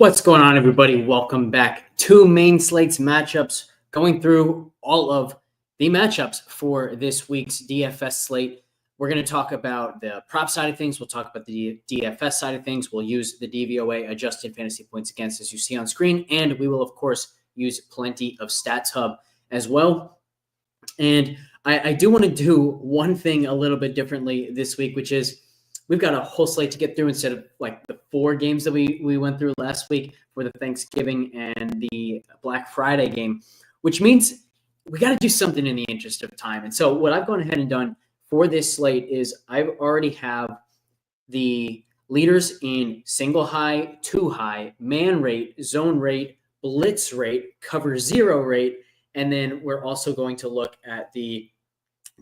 What's going on, everybody? Welcome back to Main Slate's Matchups, going through all of the matchups for this week's DFS slate. We're going to talk about the prop side of things. We'll talk about the DFS side of things. We'll use the DVOA adjusted fantasy points against, as you see on screen, and we will, of course, use plenty of StatsHub as well. And I do want to do one thing a little bit differently this week, which is we've got a whole slate to get through instead of like the 4 games that we went through last week for the Thanksgiving and the Black Friday game, which means we got to do something in the interest of time. And so what I've gone ahead and done for this slate is I've already have the leaders in single high, 2 high, man rate, zone rate, blitz rate, cover 0 rate, and then we're also going to look at the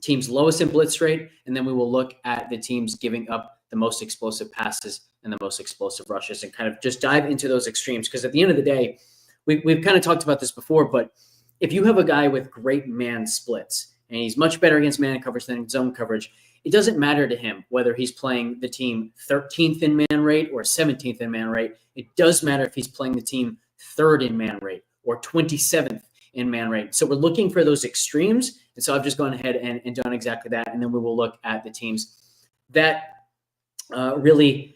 team's lowest in blitz rate, and then we will look at the teams giving up the most explosive passes and the most explosive rushes and kind of just dive into those extremes. Because at the end of the day, we've kind of talked about this before, but if you have a guy with great man splits and he's much better against man coverage than zone coverage, it doesn't matter to him whether he's playing the team 13th in man rate or 17th in man rate. It does matter if he's playing the team 3rd in man rate or 27th in man rate. So we're looking for those extremes. And so I've just gone ahead and done exactly that. And then we will look at the teams that really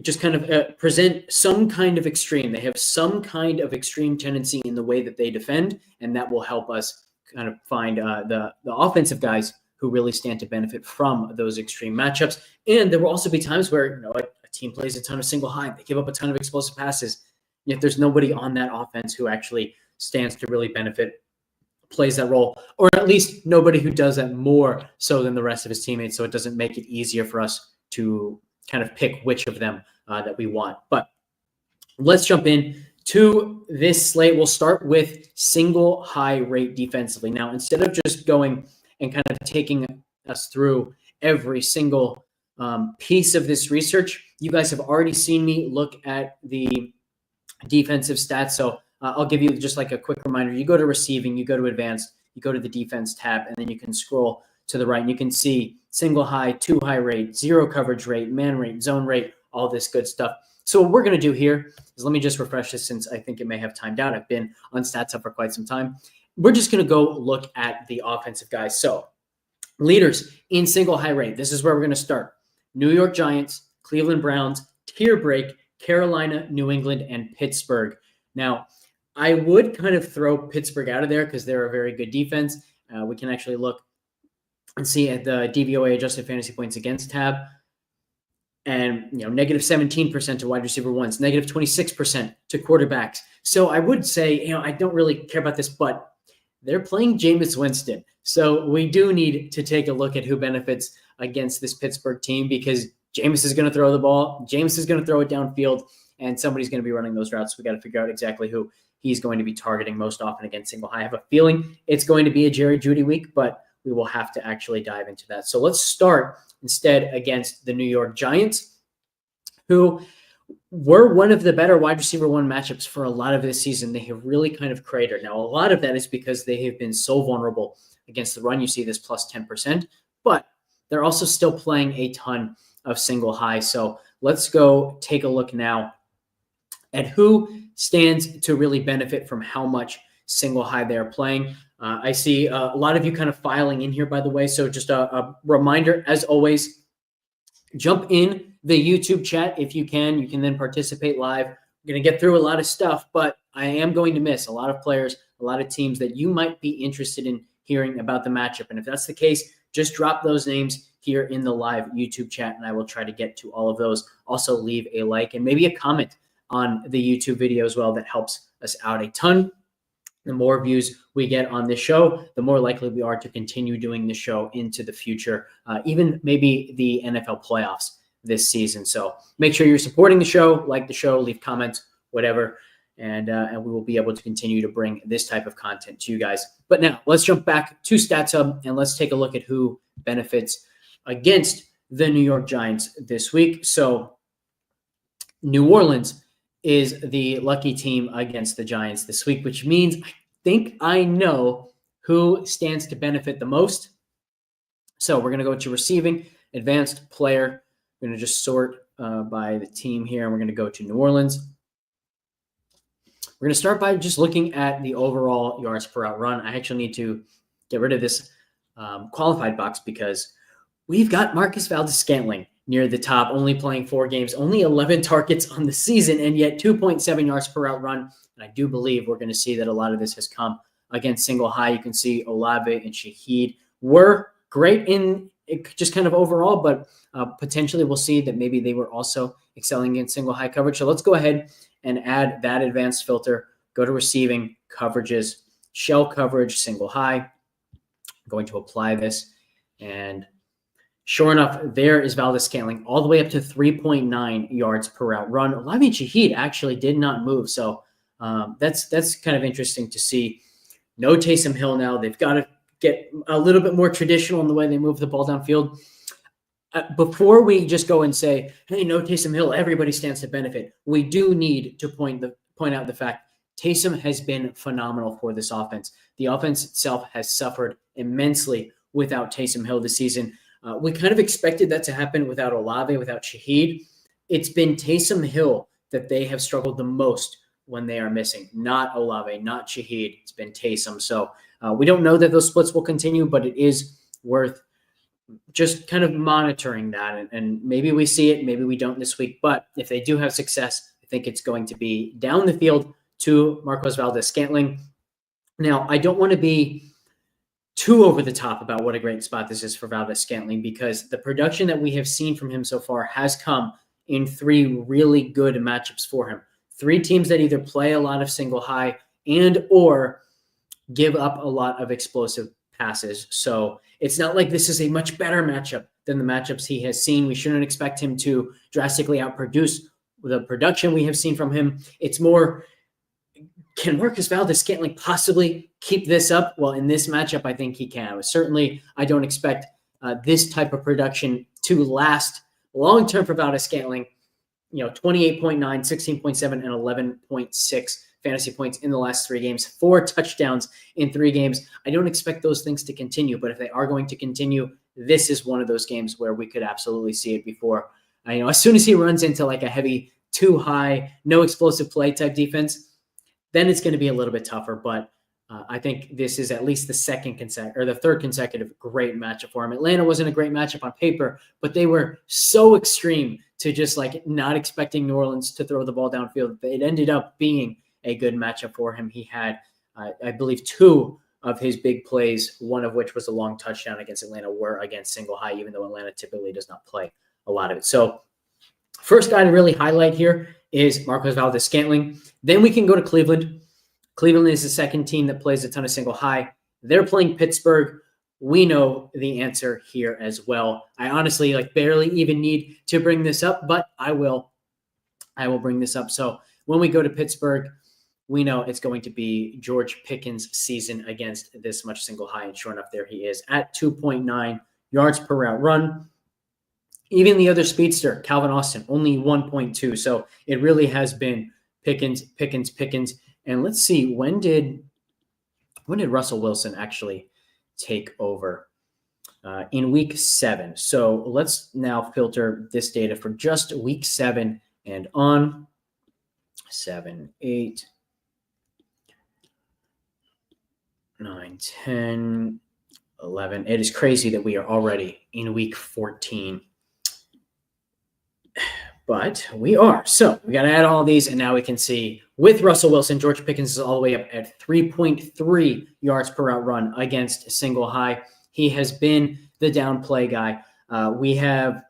just kind of present some kind of extreme. They have some kind of extreme tendency in the way that they defend, and that will help us kind of find the offensive guys who really stand to benefit from those extreme matchups. And there will also be times where a team plays a ton of single high, they give up a ton of explosive passes, yet there's nobody on that offense who actually stands to really benefit, plays that role, or at least nobody who does that more so than the rest of his teammates, so it doesn't make it easier for us to kind of pick which of them that we want. But let's jump in to this slate. We'll start with single high rate defensively. Now, instead of just going and kind of taking us through every single piece of this research, you guys have already seen me look at the defensive stats. So I'll give you just like a quick reminder. You go to receiving, you go to advanced, you go to the defense tab, and then you can scroll to the right and you can see single high, 2 high rate, 0 coverage rate, man rate, zone rate, all this good stuff. So what we're going to do here is, let me just refresh this since I think it may have timed out. I've been on StatsHub for quite some time. We're just going to go look at the offensive guys. So leaders in single high rate. This is where we're going to start. New York Giants, Cleveland Browns, tier break, Carolina, New England, and Pittsburgh. Now, I would kind of throw Pittsburgh out of there because they're a very good defense. We can actually look and see at the DVOA adjusted fantasy points against tab, and negative 17% to wide receiver ones, negative 26% to quarterbacks. So I would say, I don't really care about this, but they're playing Jameis Winston. So we do need to take a look at who benefits against this Pittsburgh team, because Jameis is going to throw the ball. Jameis is going to throw it downfield, and somebody's going to be running those routes. We got to figure out exactly who he's going to be targeting most often against single high. I have a feeling it's going to be a Jerry Jeudy week, but we will have to actually dive into that. So let's start instead against the New York Giants, who were one of the better wide receiver 1 matchups for a lot of this season. They have really kind of cratered. Now, a lot of that is because they have been so vulnerable against the run. You see this plus 10%, but they're also still playing a ton of single high. So let's go take a look now at who stands to really benefit from how much single high they're playing. I see a lot of you kind of filing in here, by the way. So just a reminder, as always, jump in the YouTube chat if you can. You can then participate live. We're going to get through a lot of stuff, but I am going to miss a lot of players, a lot of teams that you might be interested in hearing about the matchup. And if that's the case, just drop those names here in the live YouTube chat, and I will try to get to all of those. Also, leave a like and maybe a comment on the YouTube video as well. That helps us out a ton. The more views we get on this show, the more likely we are to continue doing the show into the future, even maybe the NFL playoffs this season. So make sure you're supporting the show, like the show, leave comments, whatever, and we will be able to continue to bring this type of content to you guys. But now let's jump back to StatsHub and let's take a look at who benefits against the New York Giants this week. So New Orleans is the lucky team against the Giants this week, which means I think I know who stands to benefit the most. So we're going to go to receiving, advanced player. We're going to just sort by the team here, and we're going to go to New Orleans. We're going to start by just looking at the overall yards per route run. I actually need to get rid of this qualified box because we've got Marcus Valdes-Scantling near the top, only playing 4 games, only 11 targets on the season, and yet 2.7 yards per route run. And I do believe we're going to see that a lot of this has come against single high. You can see Olave and Shaheed were great in just kind of overall, but potentially we'll see that maybe they were also excelling in single high coverage. So let's go ahead and add that advanced filter. Go to receiving coverages, shell coverage, single high. I'm going to apply this, and sure enough, there is Valdes-Scantling all the way up to 3.9 yards per route run. Olave and Shaheed actually did not move, so that's kind of interesting to see. No Taysom Hill now. They've got to get a little bit more traditional in the way they move the ball downfield. Before we just go and say, hey, no Taysom Hill, everybody stands to benefit, we do need to point out the fact Taysom has been phenomenal for this offense. The offense itself has suffered immensely without Taysom Hill this season. We kind of expected that to happen without Olave, without Shaheed. It's been Taysom Hill that they have struggled the most when they are missing. Not Olave, not Shaheed. It's been Taysom. So we don't know that those splits will continue, but it is worth just kind of monitoring that. And maybe we see it, maybe we don't this week. But if they do have success, I think it's going to be down the field to Marcus Valdes-Scantling. Now, I don't want to be too over the top about what a great spot this is for Valdes-Scantling, because the production that we have seen from him so far has come in 3 really good matchups for him. 3 teams that either play a lot of single high and or give up a lot of explosive passes. So it's not like this is a much better matchup than the matchups he has seen. We shouldn't expect him to drastically outproduce the production we have seen from him. It's more, can Marcus Valdes-Scantling possibly keep this up? Well, in this matchup, I think he can. Certainly, I don't expect this type of production to last long-term for Valdes-Scantling. 28.9, 16.7, and 11.6 fantasy points in the last 3 games, 4 touchdowns in 3 games. I don't expect those things to continue, but if they are going to continue, this is one of those games where we could absolutely see it before. As soon as he runs into like a heavy, too high, no explosive play type defense, then it's going to be a little bit tougher. But I think this is at least the third consecutive great matchup for him. Atlanta wasn't a great matchup on paper, but they were so extreme to just like not expecting New Orleans to throw the ball downfield. It ended up being a good matchup for him. He had, I believe, 2 of his big plays, one of which was a long touchdown against Atlanta, were against single high, even though Atlanta typically does not play a lot of it. So first guy to really highlight here is Marcus Valdes-Scantling. Then we can go to Cleveland. Cleveland is the second team that plays a ton of single high. They're playing Pittsburgh. We know the answer here as well. I honestly barely even need to bring this up, but I will bring this up. So when we go to Pittsburgh, we know it's going to be George Pickens' season against this much single high. And sure enough, there he is at 2.9 yards per route run. Even the other speedster, Calvin Austin, only 1.2. So it really has been Pickens. And let's see, when did Russell Wilson actually take over? In week 7. So let's now filter this data for just week 7 and on. 7, 8, 9, 10, 11. It is crazy that we are already in week 14. But we are. So we got to add all these, and now we can see with Russell Wilson, George Pickens is all the way up at 3.3 yards per route run against single high. He has been the down play guy. We have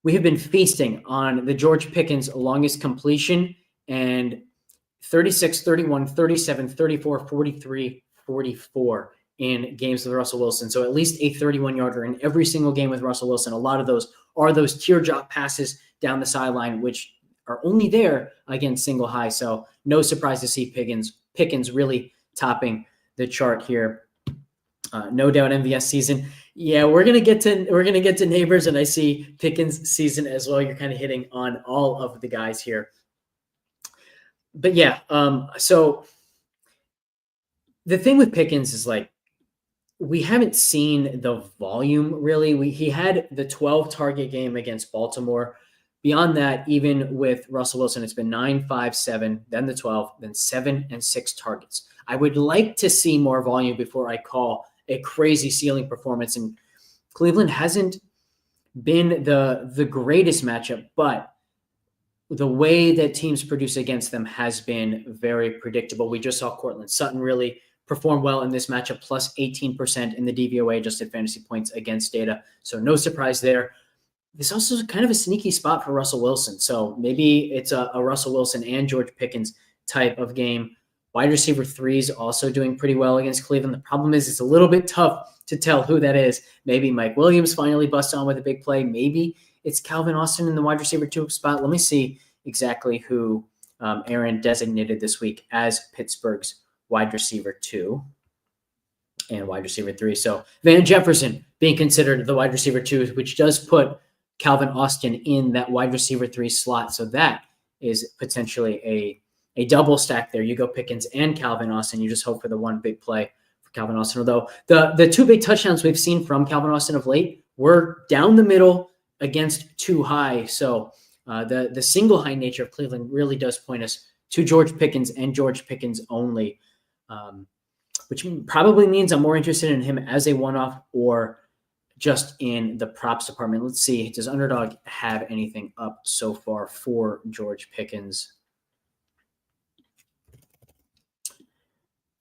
been feasting on the George Pickens longest completion, and 36, 31, 37, 34, 43, 44 in games with Russell Wilson. So at least a 31-yarder in every single game with Russell Wilson. A lot of those are those teardrop passes down the sideline, which are only there against single high. So no surprise to see Pickens really topping the chart here. No doubt MVS season. Yeah, we're gonna get to neighbors, and I see Pickens season as well. You're kind of hitting on all of the guys here. But yeah, so the thing with Pickens is we haven't seen the volume really. He had the 12 target game against Baltimore beyond that, even with Russell Wilson, it's been 9, 5, 7, then the 12, then 7 and 6 targets. I would like to see more volume before I call a crazy ceiling performance. And Cleveland hasn't been the greatest matchup, but the way that teams produce against them has been very predictable. We just saw Cortland Sutton really perform well in this matchup, plus 18% in the DVOA adjusted fantasy points against data. So no surprise there. This also is kind of a sneaky spot for Russell Wilson. So maybe it's a Russell Wilson and George Pickens type of game. Wide receiver 3 is also doing pretty well against Cleveland. The problem is it's a little bit tough to tell who that is. Maybe Mike Williams finally busts on with a big play. Maybe it's Calvin Austin in the wide receiver 2 spot. Let me see exactly who Aaron designated this week as Pittsburgh's wide receiver 2 and wide receiver 3. So Van Jefferson being considered the wide receiver 2, which does put Calvin Austin in that wide receiver 3 slot. So that is potentially a double stack there. You go Pickens and Calvin Austin. You just hope for the one big play for Calvin Austin. Although the 2 big touchdowns we've seen from Calvin Austin of late were down the middle against too high. So the single high nature of Cleveland really does point us to George Pickens and George Pickens only, which probably means I'm more interested in him as a one-off or just in the props department. Let's see. Does Underdog have anything up so far for George Pickens?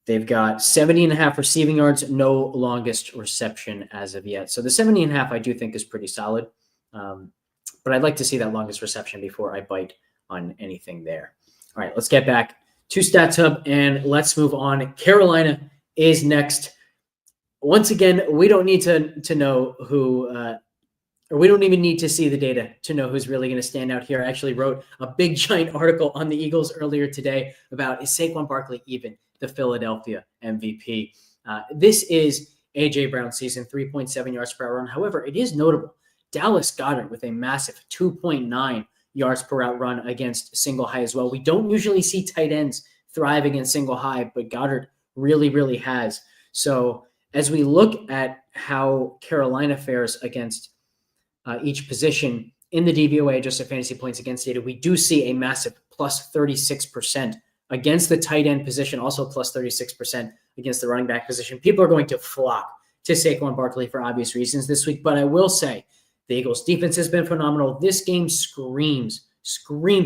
They've got 70.5 receiving yards, no longest reception as of yet. So the 70.5 I do think is pretty solid. But I'd like to see that longest reception before I bite on anything there. All right, let's get back to StatsHub and let's move on. Carolina is next. Once again, we don't need to know who, or we don't even need to see the data to know who's really going to stand out here. I actually wrote a big giant article on the Eagles earlier today about, is Saquon Barkley even the Philadelphia MVP? This is A.J. Brown's season, 3.7 yards per hour run. However, it is notable. Dallas Goedert with a massive 2.9 yards per route run against single high as well. We don't usually see tight ends thrive against single high, but Goddard really, really has. So as we look at how Carolina fares against each position in the DVOA adjusted fantasy points against data, we do see a massive plus 36% against the tight end position, also plus 36% against the running back position. People are going to flock to Saquon Barkley for obvious reasons this week, but I will say the Eagles' defense has been phenomenal. This game screams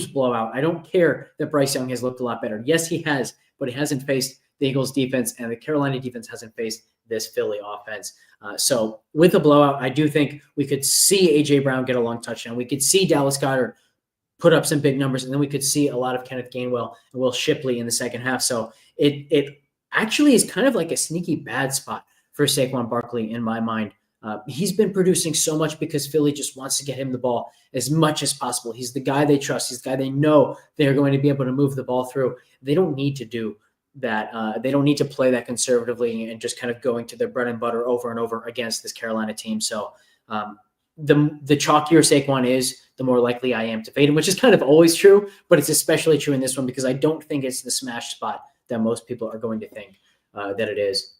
blowout. I don't care that Bryce Young has looked a lot better. Yes, he has, but he hasn't faced the Eagles' defense, and the Carolina defense hasn't faced this Philly offense. So with a blowout, I do think we could see A.J. Brown get a long touchdown. We could see Dallas Goedert put up some big numbers, and then we could see a lot of Kenneth Gainwell and Will Shipley in the second half. So it actually is kind of like a sneaky bad spot for Saquon Barkley in my mind. He's been producing so much because Philly just wants to get him the ball as much as possible. He's the guy they trust. He's the guy they know they're going to be able to move the ball through. They don't need to do that. They don't need to play that conservatively and just kind of going to their bread and butter over and over against this Carolina team. So the chalkier Saquon is, the more likely I am to fade him, which is kind of always true, but it's especially true in this one because I don't think it's the smash spot that most people are going to think that it is.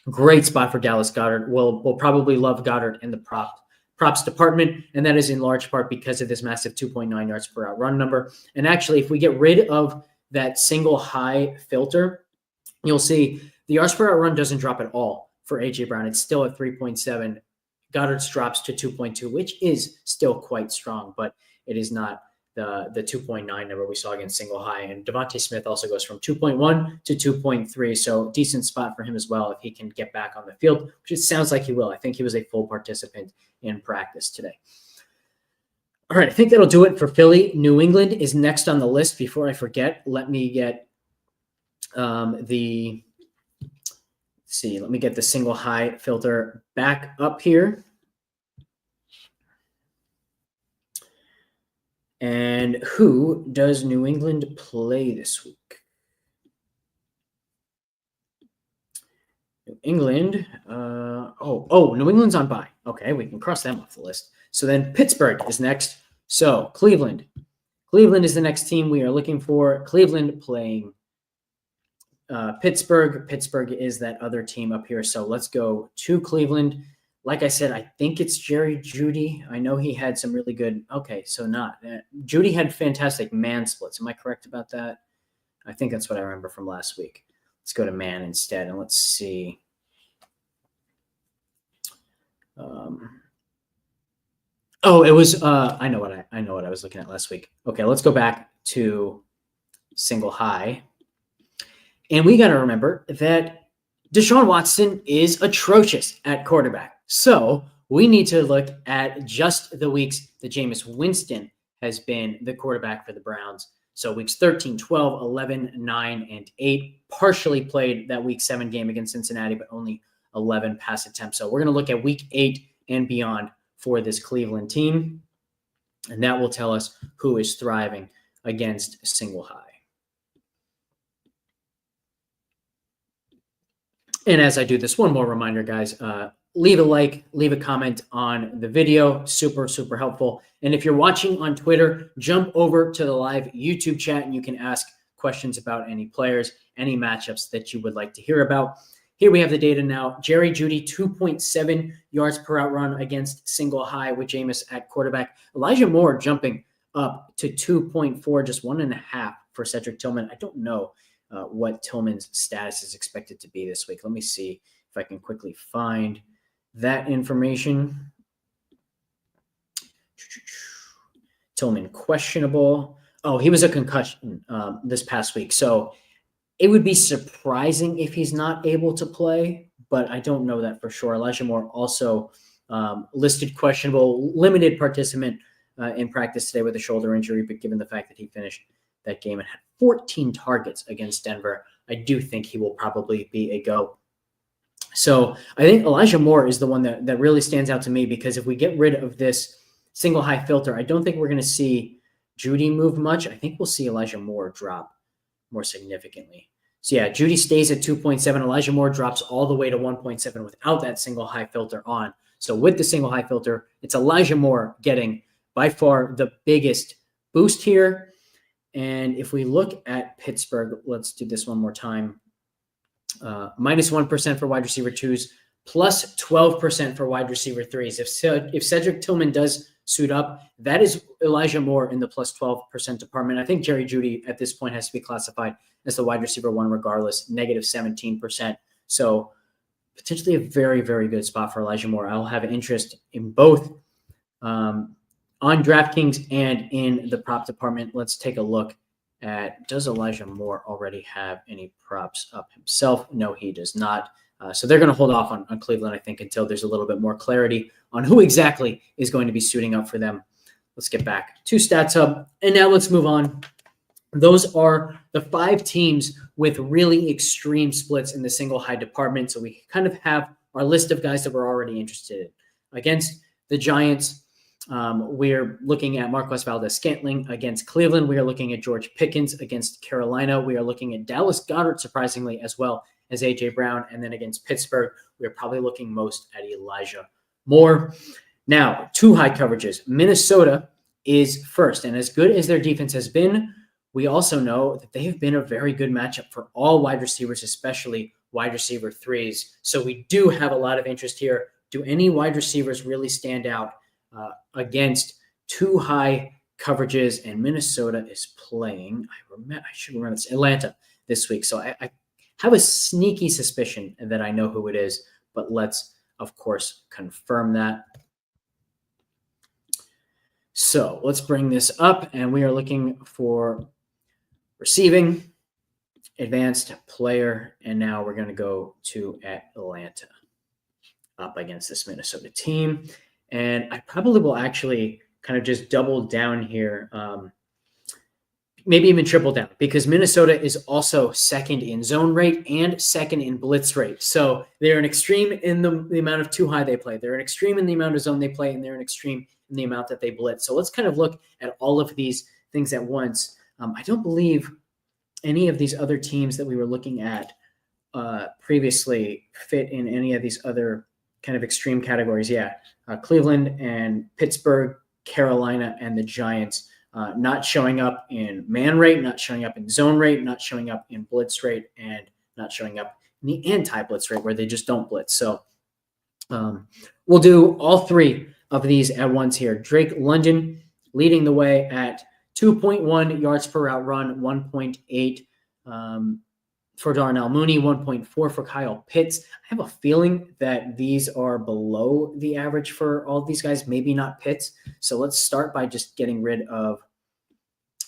Great spot for Dallas Goedert. We'll probably love Goddard in the props department, and that is in large part because of this massive 2.9 yards per out run number. And actually, if we get rid of that single high filter, you'll see the yards per out run doesn't drop at all for A.J. Brown. It's still at 3.7. Goddard's drops to 2.2, which is still quite strong, but it is not the 2.9 number we saw against single high. And Devontae Smith also goes from 2.1 to 2.3. So decent spot for him as well if he can get back on the field, which it sounds like he will. I think he was a full participant in practice today. All right, I think that'll do it for Philly. New England is next on the list. Before I forget, let me get let me get the single high filter back up here. And who does New England play this week? New England. New England's on bye. Okay, we can cross them off the list. So then Pittsburgh is next. So Cleveland. Cleveland is the next team we are looking for. Cleveland playing Pittsburgh. Pittsburgh is that other team up here. So let's go to Cleveland. Like I said, I think it's Jerry Jeudy. I know he had some really good. Okay, so not Jeudy had fantastic man splits. Am I correct about that? I think that's what I remember from last week. Let's go to man instead, and let's see. It was. I know what I was looking at last week. Okay, let's go back to single high, and we got to remember that Deshaun Watson is atrocious at quarterback. So we need to look at just the weeks that Jameis Winston has been the quarterback for the Browns. So weeks 13, 12, 11, 9, and 8. Partially played that week 7 game against Cincinnati, but only 11 pass attempts. So we're going to look at week 8 and beyond for this Cleveland team. And that will tell us who is thriving against single high. And as I do this, one more reminder, guys, leave a like, leave a comment on the video. Super, super helpful. And if you're watching on Twitter, jump over to the live YouTube chat and you can ask questions about any players, any matchups that you would like to hear about. Here we have the data now. Jerry Jeudy, 2.7 yards per out run against single high with Jameis at quarterback. Elijah Moore jumping up to 2.4, just 1.5 for Cedric Tillman. I don't know what Tillman's status is expected to be this week. Let me see if I can quickly find that information. Tillman questionable. Oh, he was a concussion this past week. So it would be surprising if he's not able to play, but I don't know that for sure. Elijah Moore also listed questionable, limited participant in practice today with a shoulder injury, but given the fact that he finished that game and had 14 targets against Denver, I do think he will probably be a go. So I think Elijah Moore is the one that really stands out to me, because if we get rid of this single high filter, I don't think we're going to see Jeudy move much. I think we'll see Elijah Moore drop more significantly. So yeah, Jeudy stays at 2.7. Elijah Moore drops all the way to 1.7 without that single high filter on. So with the single high filter, it's Elijah Moore getting by far the biggest boost here. And if we look at Pittsburgh, let's do this one more time. Minus 1% for wide receiver 2s, plus 12% for wide receiver 3s. If Cedric Tillman does suit up, that is Elijah Moore in the plus 12% department. I think Jerry Jeudy at this point has to be classified as the wide receiver 1 regardless, negative 17%. So potentially a very, very good spot for Elijah Moore. I'll have an interest in both on DraftKings and in the prop department. Let's take a look at, does Elijah Moore already have any props up himself? No, he does not. So they're going to hold off on Cleveland, I think, until there's a little bit more clarity on who exactly is going to be suiting up for them. Let's get back to StatsHub. And now let's move on. Those are the 5 teams with really extreme splits in the single high department. So we kind of have our list of guys that we're already interested in. Against the Giants, we're looking at Marquez Valdes-Scantling. Against Cleveland, we are looking at George Pickens. Against Carolina, we are looking at Dallas Goedert, surprisingly, as well as A.J. Brown. And then against Pittsburgh, we're probably looking most at Elijah Moore. Now, 2 high coverages. Minnesota is first. And as good as their defense has been, we also know that they have been a very good matchup for all wide receivers, especially wide receiver 3s. So we do have a lot of interest here. Do any wide receivers really stand out against 2 high coverages? And Minnesota is playing, I should remember this, Atlanta this week. So I have a sneaky suspicion that I know who it is, but let's, of course, confirm that. So let's bring this up, and we are looking for receiving, advanced player, and now we're going to go to Atlanta up against this Minnesota team. And I probably will actually kind of just double down here, maybe even triple down, because Minnesota is also second in zone rate and second in blitz rate. So they're an extreme in the amount of 2 high they play. They're an extreme in the amount of zone they play, and they're an extreme in the amount that they blitz. So let's kind of look at all of these things at once. I don't believe any of these other teams that we were looking at previously fit in any of these other kind of extreme categories. Yeah, Cleveland and Pittsburgh, Carolina, and the Giants not showing up in man rate, not showing up in zone rate, not showing up in blitz rate, and not showing up in the anti-blitz rate where they just don't blitz. So We'll do all three of these at once here. Drake London leading the way at 2.1 yards per route run, 1.8 for Darnell Mooney, 1.4 for Kyle Pitts. I have a feeling that these are below the average for all of these guys, maybe not Pitts. So let's start by just getting rid of,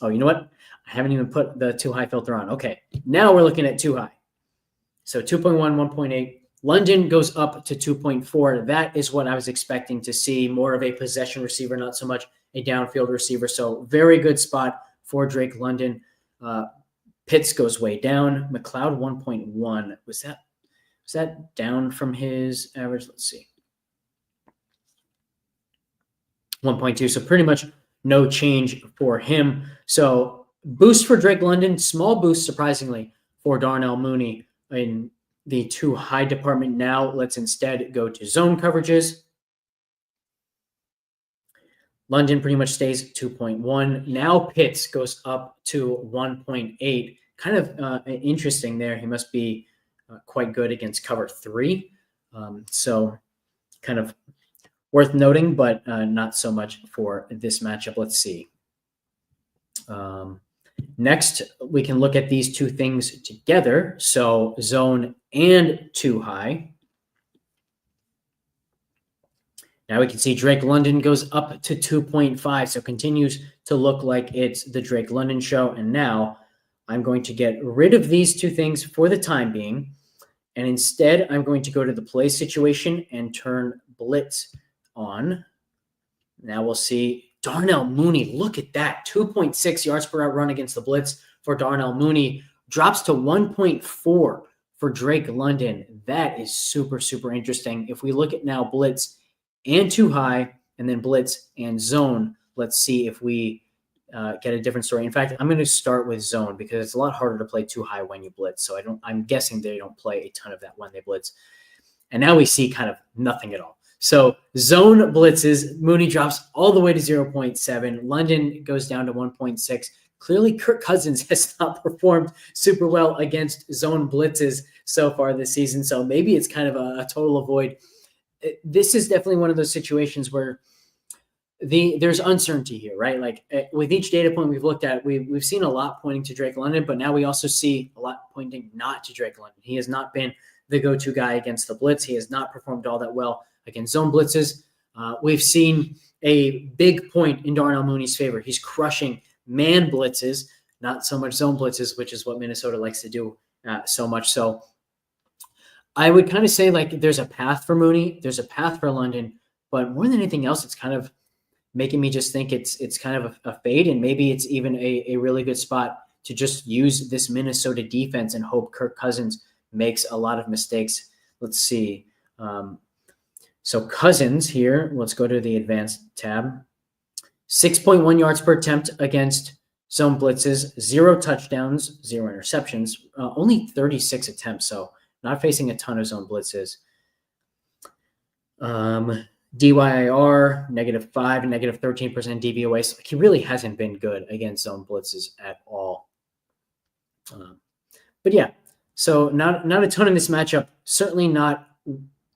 oh, you know what? I haven't even put the too high filter on. Okay, now we're looking at too high. So 2.1, 1.8. London goes up to 2.4. That is what I was expecting to see, more of a possession receiver, not so much a downfield receiver. So very good spot for Drake London. Pitts goes way down. McLeod 1.1. Was that down from his average? Let's see. 1.2. So pretty much no change for him. So boost for Drake London, small boost surprisingly for Darnell Mooney in the too high department. Now let's instead go to zone coverages. London pretty much stays 2.1. Now Pitts goes up to 1.8. Kind of interesting there. He must be quite good against cover 3. So kind of worth noting, but not so much for this matchup. Let's see. Next, we can look at these two things together. So zone and too high. Now we can see Drake London goes up to 2.5. So continues to look like it's the Drake London show. And now I'm going to get rid of these two things for the time being. And instead, I'm going to go to the play situation and turn blitz on. Now we'll see Darnell Mooney. Look at that. 2.6 yards per route run against the blitz for Darnell Mooney. Drops to 1.4 for Drake London. That is super, super interesting. If we look at now blitz and too high, and then blitz and zone, let's see if we get a different story. In fact, I'm going to start with zone because it's a lot harder to play too high when you blitz. So I'm guessing they don't play a ton of that when they blitz. And now we see kind of nothing at all. So zone blitzes, Mooney drops all the way to 0.7. London goes down to 1.6. Clearly, Kirk Cousins has not performed super well against zone blitzes so far this season. So maybe it's kind of a total avoid. This is definitely one of those situations where there's uncertainty here, right? Like with each data point we've looked at, we've seen a lot pointing to Drake London, but now we also see a lot pointing not to Drake London. He has not been the go-to guy against the blitz. He has not performed all that well against zone blitzes. We've seen a big point in Darnell Mooney's favor. He's crushing man blitzes, not so much zone blitzes, which is what Minnesota likes to do so much. So I would kind of say like there's a path for Mooney, there's a path for London, but more than anything else, it's kind of making me just think it's kind of a fade, and maybe it's even a really good spot to just use this Minnesota defense and hope Kirk Cousins makes a lot of mistakes. Let's see. So Cousins here, let's go to the advanced tab. 6.1 yards per attempt against zone blitzes, 0 touchdowns, 0 interceptions, only 36 attempts. So not facing a ton of zone blitzes. DYIR, -5, -13% DVOA. So he really hasn't been good against zone blitzes at all. But yeah, so not a ton in this matchup. Certainly not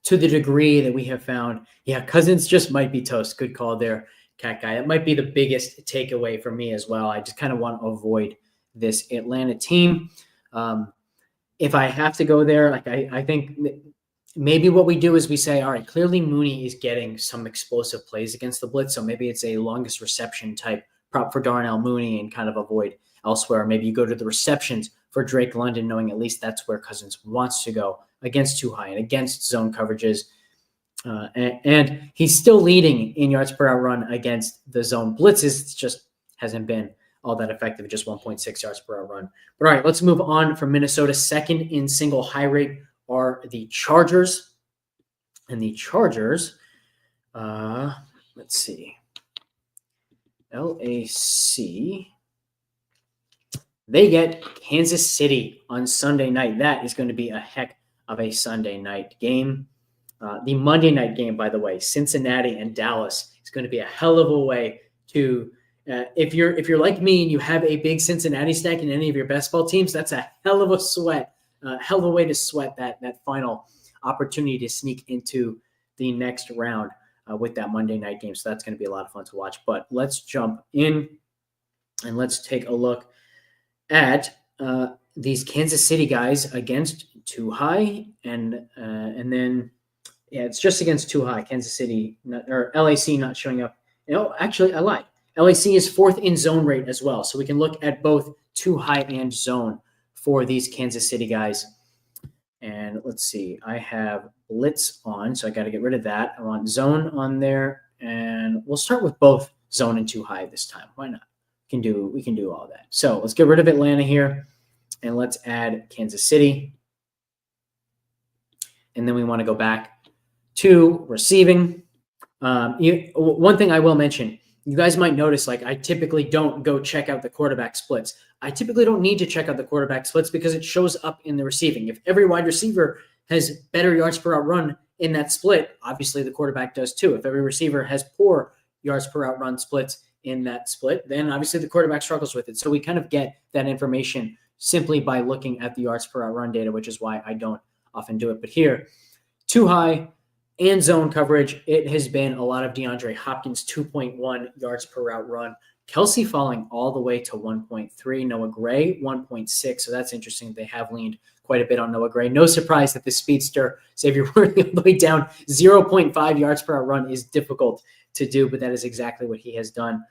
to the degree that we have found. Yeah, Cousins just might be toast. Good call there, Cat Guy. That might be the biggest takeaway for me as well. I just kind of want to avoid this Atlanta team. If I have to go there, like I think maybe what we do is we say, all right, clearly Mooney is getting some explosive plays against the blitz, so maybe it's a longest reception type prop for Darnell Mooney and kind of avoid elsewhere. Maybe you go to the receptions for Drake London, knowing at least that's where Cousins wants to go against too high and against zone coverages. And he's still leading in yards per outrun against the zone blitzes. It just hasn't been all that effective, just 1.6 yards per outrun. But all right, let's move on from Minnesota. Second in single high rate are the Chargers. And the Chargers, let's see, LAC, they get Kansas City on Sunday night. That is going to be a heck of a Sunday night game. The Monday night game, by the way, Cincinnati and Dallas, is going to be a hell of a way to if you're like me and you have a big Cincinnati stack in any of your best ball teams, that's a hell of a sweat, hell of a way to sweat that final opportunity to sneak into the next round with that Monday night game. So that's going to be a lot of fun to watch. But let's jump in and let's take a look at these Kansas City guys against Too High, and then it's just against Too High. Kansas City or LAC not showing up. Actually, I lied. LAC is 4th in zone rate as well, so we can look at both Too High and zone for these Kansas City guys. And let's see, I have Blitz on, so I got to get rid of that. I want zone on there, and we'll start with both zone and Too High this time. Why not? We can do all that. So let's get rid of Atlanta here, and let's add Kansas City. And then we want to go back to receiving. One thing I will mention, you guys might notice, like, I typically don't go check out the quarterback splits. I typically don't need to check out the quarterback splits because it shows up in the receiving. If every wide receiver has better yards per out run in that split, obviously the quarterback does too. If every receiver has poor yards per out run splits in that split, then obviously the quarterback struggles with it. So we kind of get that information simply by looking at the yards per out run data, which is why I don't often do it. But here, Too High and zone coverage, it has been a lot of DeAndre Hopkins, 2.1 yards per route run. Kelsey falling all the way to 1.3. Noah Gray, 1.6. So that's interesting. They have leaned quite a bit on Noah Gray. No surprise that the speedster, Xavier Worthy, all the way down 0.5 yards per route run is difficult to do, but that is exactly what he has done.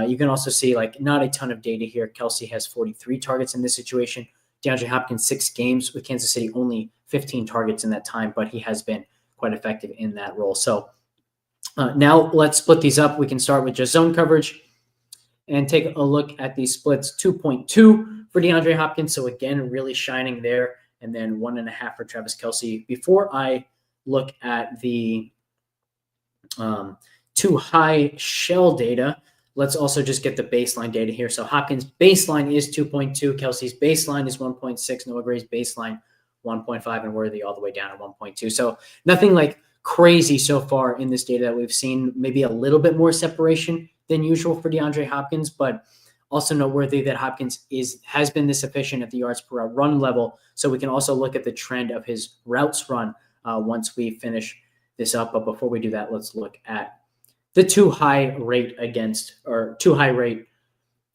You can also see, like, not a ton of data here. Kelsey has 43 targets in this situation. DeAndre Hopkins, 6 games with Kansas City, only 15 targets in that time, but he has been quite effective in that role. So now let's split these up. We can start with just zone coverage and take a look at these splits. 2.2 for DeAndre Hopkins. So again, really shining there. And then 1.5 for Travis Kelsey. Before I look at the Too High shell data, let's also just get the baseline data here. So Hopkins' baseline is 2.2. Kelsey's baseline is 1.6. Noah Gray's baseline 1.5, and Worthy all the way down at 1.2. So nothing like crazy so far in this data that we've seen. Maybe a little bit more separation than usual for DeAndre Hopkins, but also noteworthy that Hopkins has been this efficient at the yards per route run level. So we can also look at the trend of his routes run once we finish this up. But before we do that, let's look at the Too High rate against, or Too High rate,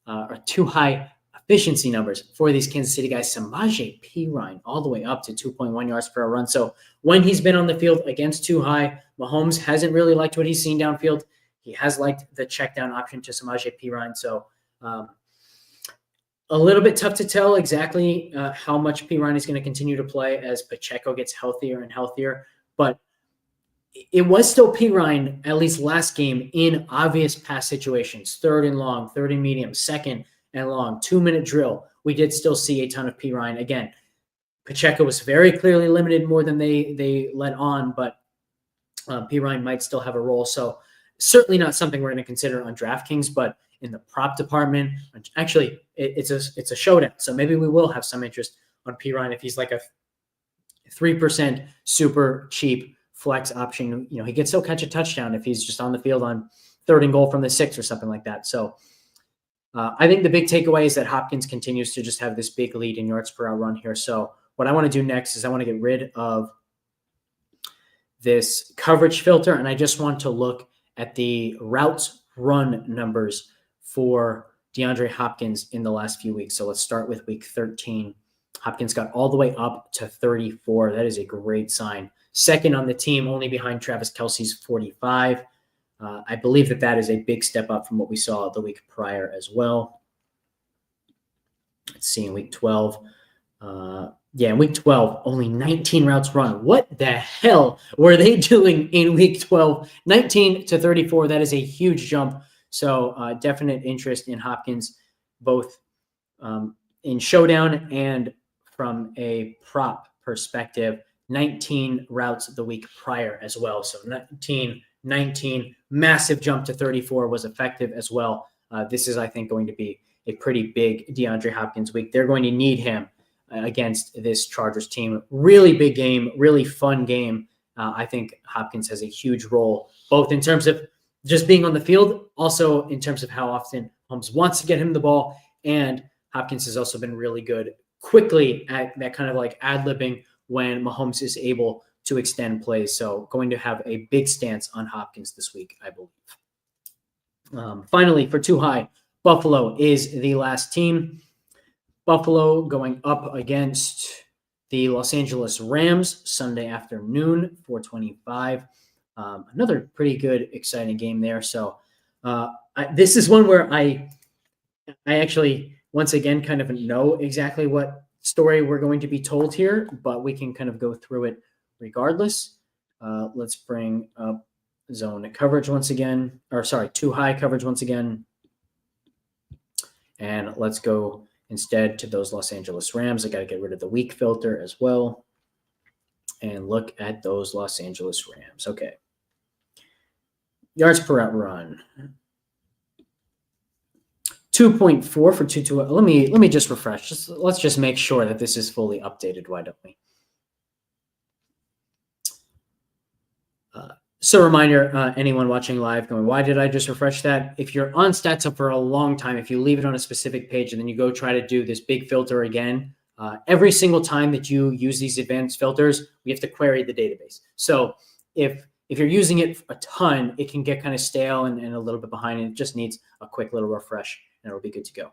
or Too High efficiency numbers for these Kansas City guys. Samaje Perine all the way up to 2.1 yards per run. So when he's been on the field against Too High, Mahomes hasn't really liked what he's seen downfield. He has liked the check down option to Samaje Perine. So a little bit tough to tell exactly how much Perine is going to continue to play as Pacheco gets healthier and healthier. But it was still Perine, at least last game, in obvious pass situations. 3rd and long, 3rd and medium, 2nd and long, 2-minute drill. We did still see a ton of Perine. Again, Pacheco was very clearly limited more than they let on, but Perine might still have a role. So certainly not something we're going to consider on DraftKings, but in the prop department, actually, it's a showdown. So maybe we will have some interest on Perine if he's like a 3% super cheap flex option. You know, he could still catch a touchdown if he's just on the field on 3rd and goal from the 6 or something like that. So I think the big takeaway is that Hopkins continues to just have this big lead in yards per out run here. So what I want to do next is I want to get rid of this coverage filter, and I just want to look at the routes run numbers for DeAndre Hopkins in the last few weeks. So let's start with week 13. Hopkins got all the way up to 34. That is a great sign. 2nd on the team, only behind Travis Kelsey's 45. I believe that is a big step up from what we saw the week prior as well. Let's see in week 12. In week 12, only 19 routes run. What the hell were they doing in week 12? 19 to 34, that is a huge jump. So definite interest in Hopkins, both in showdown and from a prop perspective. 19 routes the week prior as well. So 19, massive jump to 34 was effective as well. This is, I think, going to be a pretty big DeAndre Hopkins week. They're going to need him against this Chargers team. Really big game, really fun game. I think Hopkins has a huge role, both in terms of just being on the field, also in terms of how often Holmes wants to get him the ball. And Hopkins has also been really good quickly at that kind of like ad-libbing when Mahomes is able to extend plays. So going to have a big stance on Hopkins this week, I believe. Finally, for too high, Buffalo is the last team. Buffalo going up against the Los Angeles Rams Sunday afternoon, 4:25. Another pretty good, exciting game there. So this is one where I actually, once again, kind of know exactly what story we're going to be told here, but we can kind of go through it regardless. Let's bring up zone coverage once again, or sorry, too high coverage once again. And let's go instead to those Los Angeles Rams. I got to get rid of the weak filter as well and look at those Los Angeles Rams. Okay. Yards per route run. 2.4 for 2. Let me just refresh. Let's just make sure that this is fully updated. Why don't we? So reminder, anyone watching live going, why did I just refresh that? If you're on StatsHub for a long time, if you leave it on a specific page and then you go try to do this big filter again, every single time that you use these advanced filters, we have to query the database. So if you're using it a ton, it can get kind of stale and a little bit behind. And it just needs a quick little refresh and it'll be good to go.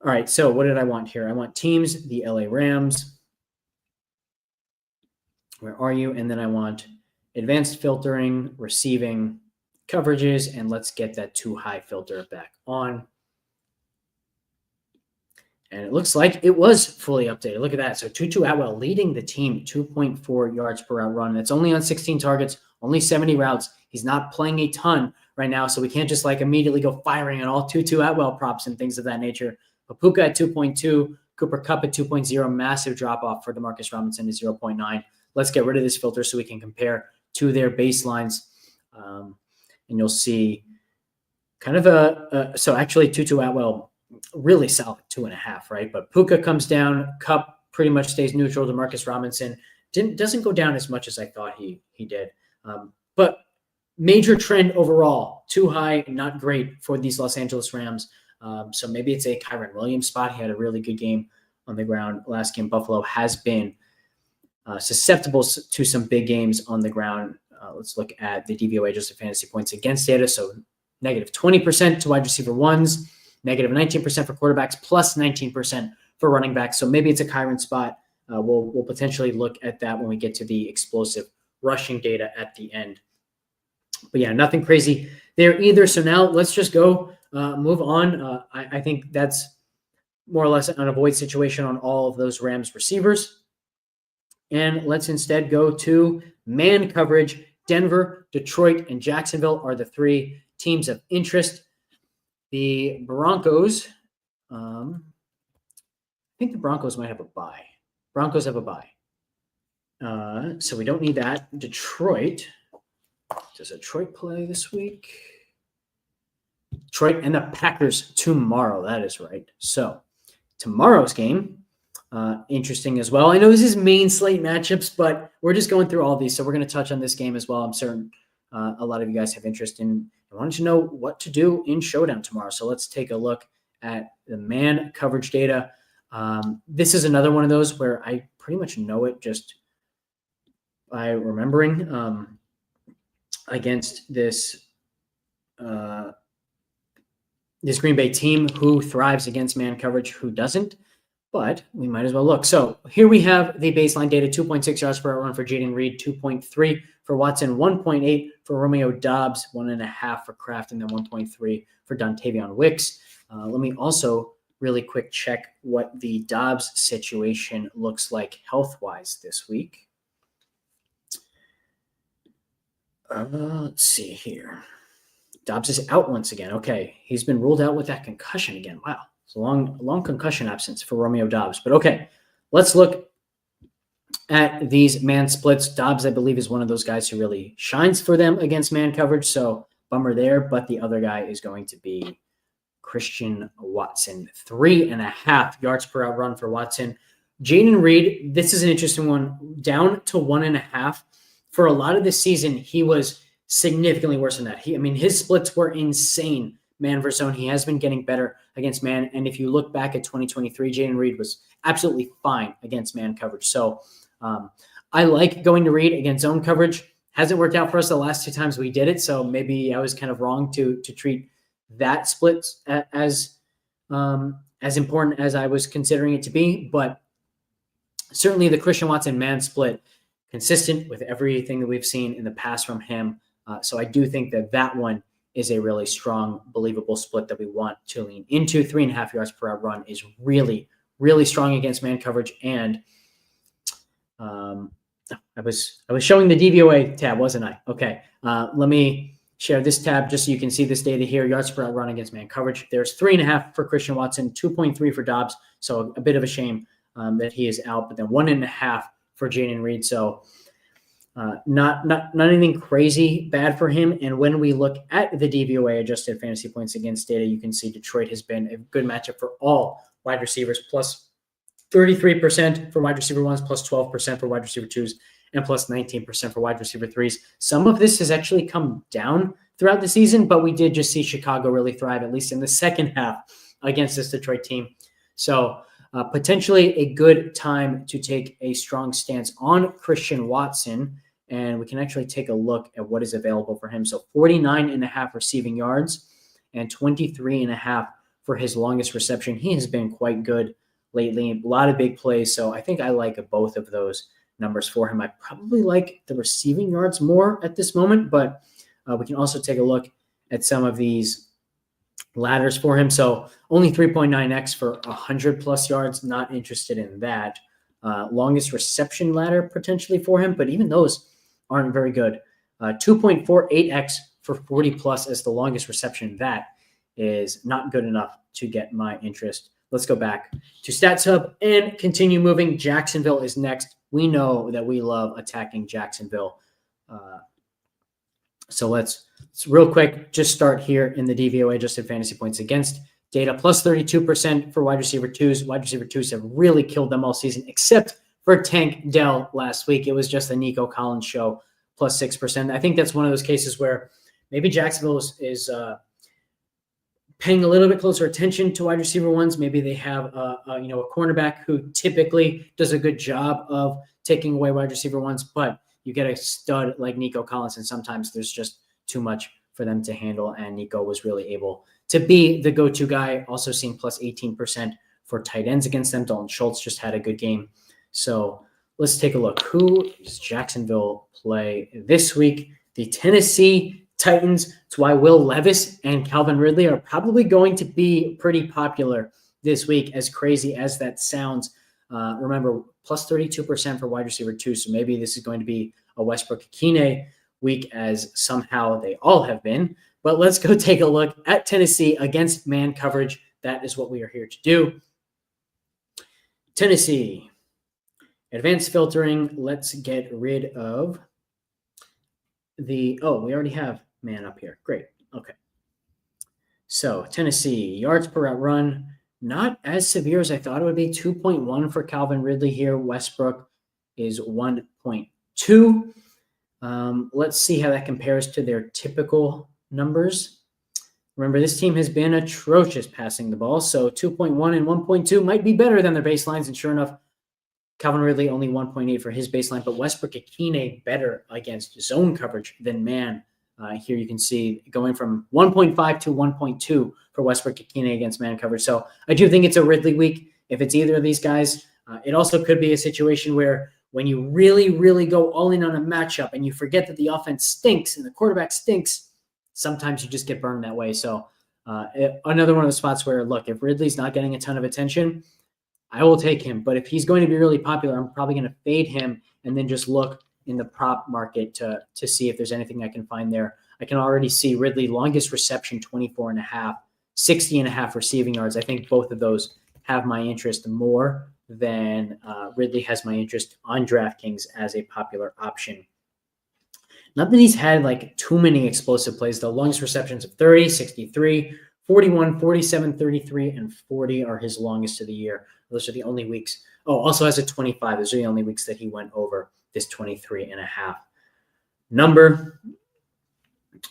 All right, so what did I want here? I want teams, the LA Rams. Where are you? And then I want advanced filtering, receiving, coverages, and let's get that too high filter back on. And it looks like it was fully updated. Look at that. So Tutu Atwell leading the team, 2.4 yards per route run. It's only on 16 targets, only 70 routes. He's not playing a ton right now, so we can't just like immediately go firing on all Tutu Atwell props and things of that nature. But Puka at 2.2, Cooper Kupp at 2.0, massive drop-off for DeMarcus Robinson to 0.9. Let's get rid of this filter so we can compare to their baselines. And you'll see kind of so actually Tutu Atwell really solid 2.5, right? But Puka comes down, Kupp pretty much stays neutral. DeMarcus Robinson doesn't go down as much as I thought he did. But major trend overall, too high, not great for these Los Angeles Rams. So maybe it's a Kyren Williams spot. He had a really good game on the ground last game. Buffalo has been susceptible to some big games on the ground. Let's look at the DVOA adjusted fantasy points against data. So negative 20% to wide receiver ones, negative 19% for quarterbacks, plus 19% for running backs. So maybe it's a Kyren spot. We'll potentially look at that when we get to the explosive rushing data at the end. But yeah, nothing crazy there either. So now let's just go move on. I think that's more or less an avoid situation on all of those Rams receivers. And let's instead go to man coverage. Denver, Detroit, and Jacksonville are the three teams of interest. The Broncos, I think the Broncos might have a bye. Broncos have a bye. So we don't need that. Detroit, does Detroit play this week? Detroit and the Packers tomorrow. That is right. So tomorrow's game, interesting as well. I know this is main slate matchups, but we're just going through all of these. So we're going to touch on this game as well. I'm certain a lot of you guys have interest in. I wanted to know what to do in Showdown tomorrow. So let's take a look at the man coverage data. This is another one of those where I pretty much know it just by remembering against this this Green Bay team who thrives against man coverage, who doesn't. But we might as well look. So here we have the baseline data, 2.6 yards per run for Jaden Reed, 2.3 for Watson, 1.8 for Romeo Doubs, 1.5 for Kraft, and then 1.3 for Dontavion Wicks. Let me also really quick check what the Doubs situation looks like health-wise this week. Let's see here. Doubs is out once again. Okay, he's been ruled out with that concussion again. Wow. It's a long concussion absence for Romeo Doubs. But okay, let's look at these man splits. Doubs, I believe, is one of those guys who really shines for them against man coverage. So bummer there. But the other guy is going to be Christian Watson. 3.5 yards per out run for Watson. Jaden Reed, this is an interesting one. Down to 1.5. For a lot of this season, he was significantly worse than that. His splits were insane. Man versus zone. He has been getting better against man. And if you look back at 2023, Jaden Reed was absolutely fine against man coverage. So I like going to read against zone coverage. Hasn't worked out for us the last 2 times we did it, so maybe I was kind of wrong to treat that split as important as I was considering it to be. But certainly the Christian Watson man split, consistent with everything that we've seen in the past from him. So I do think that one is a really strong, believable split that we want to lean into. 3.5 yards per out run is really, really strong against man coverage. And I was showing the DVOA tab, wasn't I? Okay. Let me share this tab just so you can see this data here. Yards per out run against man coverage. There's 3.5 for Christian Watson, 2.3 for Dobbs. So a bit of a shame that he is out, but then 1.5 for Jayden Reed. So not anything crazy bad for him. And when we look at the DVOA adjusted fantasy points against data, you can see Detroit has been a good matchup for all wide receivers, plus 33% for wide receiver ones, plus 12% for wide receiver twos, and plus 19% for wide receiver threes. Some of this has actually come down throughout the season, but we did just see Chicago really thrive, at least in the second half, against this Detroit team. So potentially a good time to take a strong stance on Christian Watson. And we can actually take a look at what is available for him. So 49.5 receiving yards and 23.5 for his longest reception. He has been quite good lately. A lot of big plays. So I think I like both of those numbers for him. I probably like the receiving yards more at this moment, but we can also take a look at some of these ladders for him. So only 3.9x for 100 plus yards. Not interested in that. Longest reception ladder potentially for him, but even those aren't very good. 2.48x for 40 plus as the longest reception. That is not good enough to get my interest. Let's go back to StatsHub and continue moving. Jacksonville is next. We know that we love attacking Jacksonville. So let's real quick just start here in the DVOA adjusted fantasy points against data, plus 32% for wide receiver twos. Wide receiver twos have really killed them all season, except for Tank Dell last week. It was just a Nico Collins show, plus 6%. I think that's one of those cases where maybe Jacksonville is paying a little bit closer attention to wide receiver ones. Maybe they have a cornerback who typically does a good job of taking away wide receiver ones, but you get a stud like Nico Collins, and sometimes there's just too much for them to handle, and Nico was really able to be the go-to guy. Also seeing plus 18% for tight ends against them. Dalton Schultz just had a good game. So let's take a look. Who does Jacksonville play this week? The Tennessee Titans. It's why Will Levis and Calvin Ridley are probably going to be pretty popular this week, as crazy as that sounds. Remember, plus 32% for wide receiver two. So maybe this is going to be a Westbrook-Ikine week, as somehow they all have been. But let's go take a look at Tennessee against man coverage. That is what we are here to do. Tennessee. Advanced filtering. Let's get rid of we already have man up here. Great. Okay. So Tennessee, yards per out run, not as severe as I thought it would be. 2.1 for Calvin Ridley here. Westbrook is 1.2. Let's see how that compares to their typical numbers. Remember, this team has been atrocious passing the ball, so 2.1 and 1.2 might be better than their baselines, and sure enough, Calvin Ridley only 1.8 for his baseline, but Westbrook-Ikine better against zone coverage than man. Here you can see going from 1.5 to 1.2 for Westbrook-Ikine against man coverage. So I do think it's a Ridley week if it's either of these guys. It also could be a situation where when you really, really go all in on a matchup and you forget that the offense stinks and the quarterback stinks, sometimes you just get burned that way. So another one of the spots where, look, if Ridley's not getting a ton of attention, I will take him. But if he's going to be really popular, I'm probably going to fade him and then just look in the prop market to see if there's anything I can find there. I can already see Ridley longest reception, 24.5, 60.5 receiving yards. I think both of those have my interest more than Ridley has my interest on DraftKings as a popular option. Not that he's had like too many explosive plays, though. Longest receptions of 30, 63, 41, 47, 33, and 40 are his longest of the year. Those are the only weeks. Oh, also has a 25. Those are the only weeks that he went over this 23.5 number.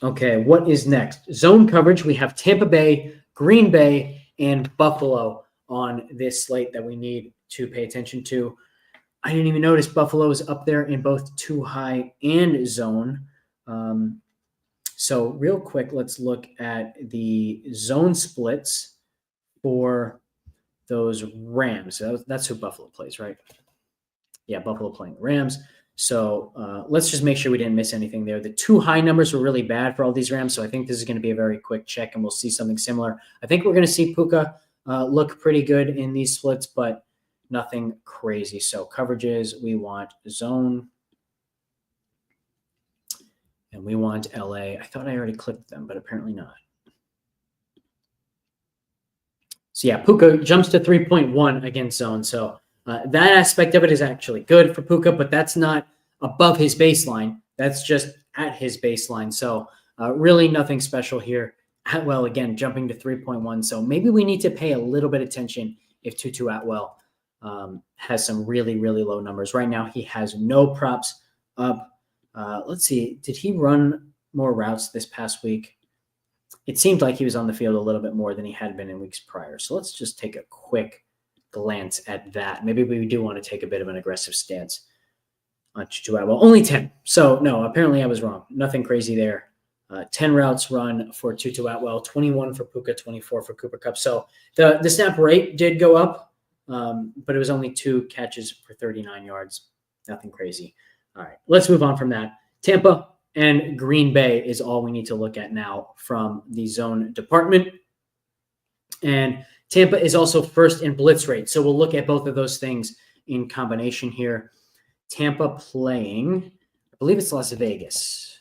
Okay, what is next? Zone coverage. We have Tampa Bay, Green Bay, and Buffalo on this slate that we need to pay attention to. I didn't even notice Buffalo is up there in both too high and zone. So real quick, let's look at the zone splits for those Rams. That's who Buffalo plays, right? Yeah, Buffalo playing the Rams. So let's just make sure we didn't miss anything there. The too high numbers were really bad for all these Rams, so I think this is going to be a very quick check, and we'll see something similar. I think we're going to see Puka look pretty good in these splits, but nothing crazy. So coverages, we want zone, and we want LA. I thought I already clicked them, but apparently not. So yeah, Puka jumps to 3.1 against zone. So that aspect of it is actually good for Puka, but that's not above his baseline. That's just at his baseline. So really nothing special here. Atwell, again, jumping to 3.1. So maybe we need to pay a little bit of attention if Tutu Atwell has some really, really low numbers. Right now, he has no props up. Let's see. Did he run more routes this past week? It seemed like he was on the field a little bit more than he had been in weeks prior. So let's just take a quick glance at that. Maybe we do want to take a bit of an aggressive stance on Tutu Atwell. Only 10. So no, apparently I was wrong. Nothing crazy there. 10 routes run for Tutu Atwell, 21 for Puka, 24 for Cooper Kupp. So the snap rate did go up, but it was only 2 catches for 39 yards. Nothing crazy. All right, let's move on from that. Tampa and Green Bay is all we need to look at now from the zone department. And Tampa is also first in blitz rate. So we'll look at both of those things in combination here. Tampa playing, I believe it's Las Vegas.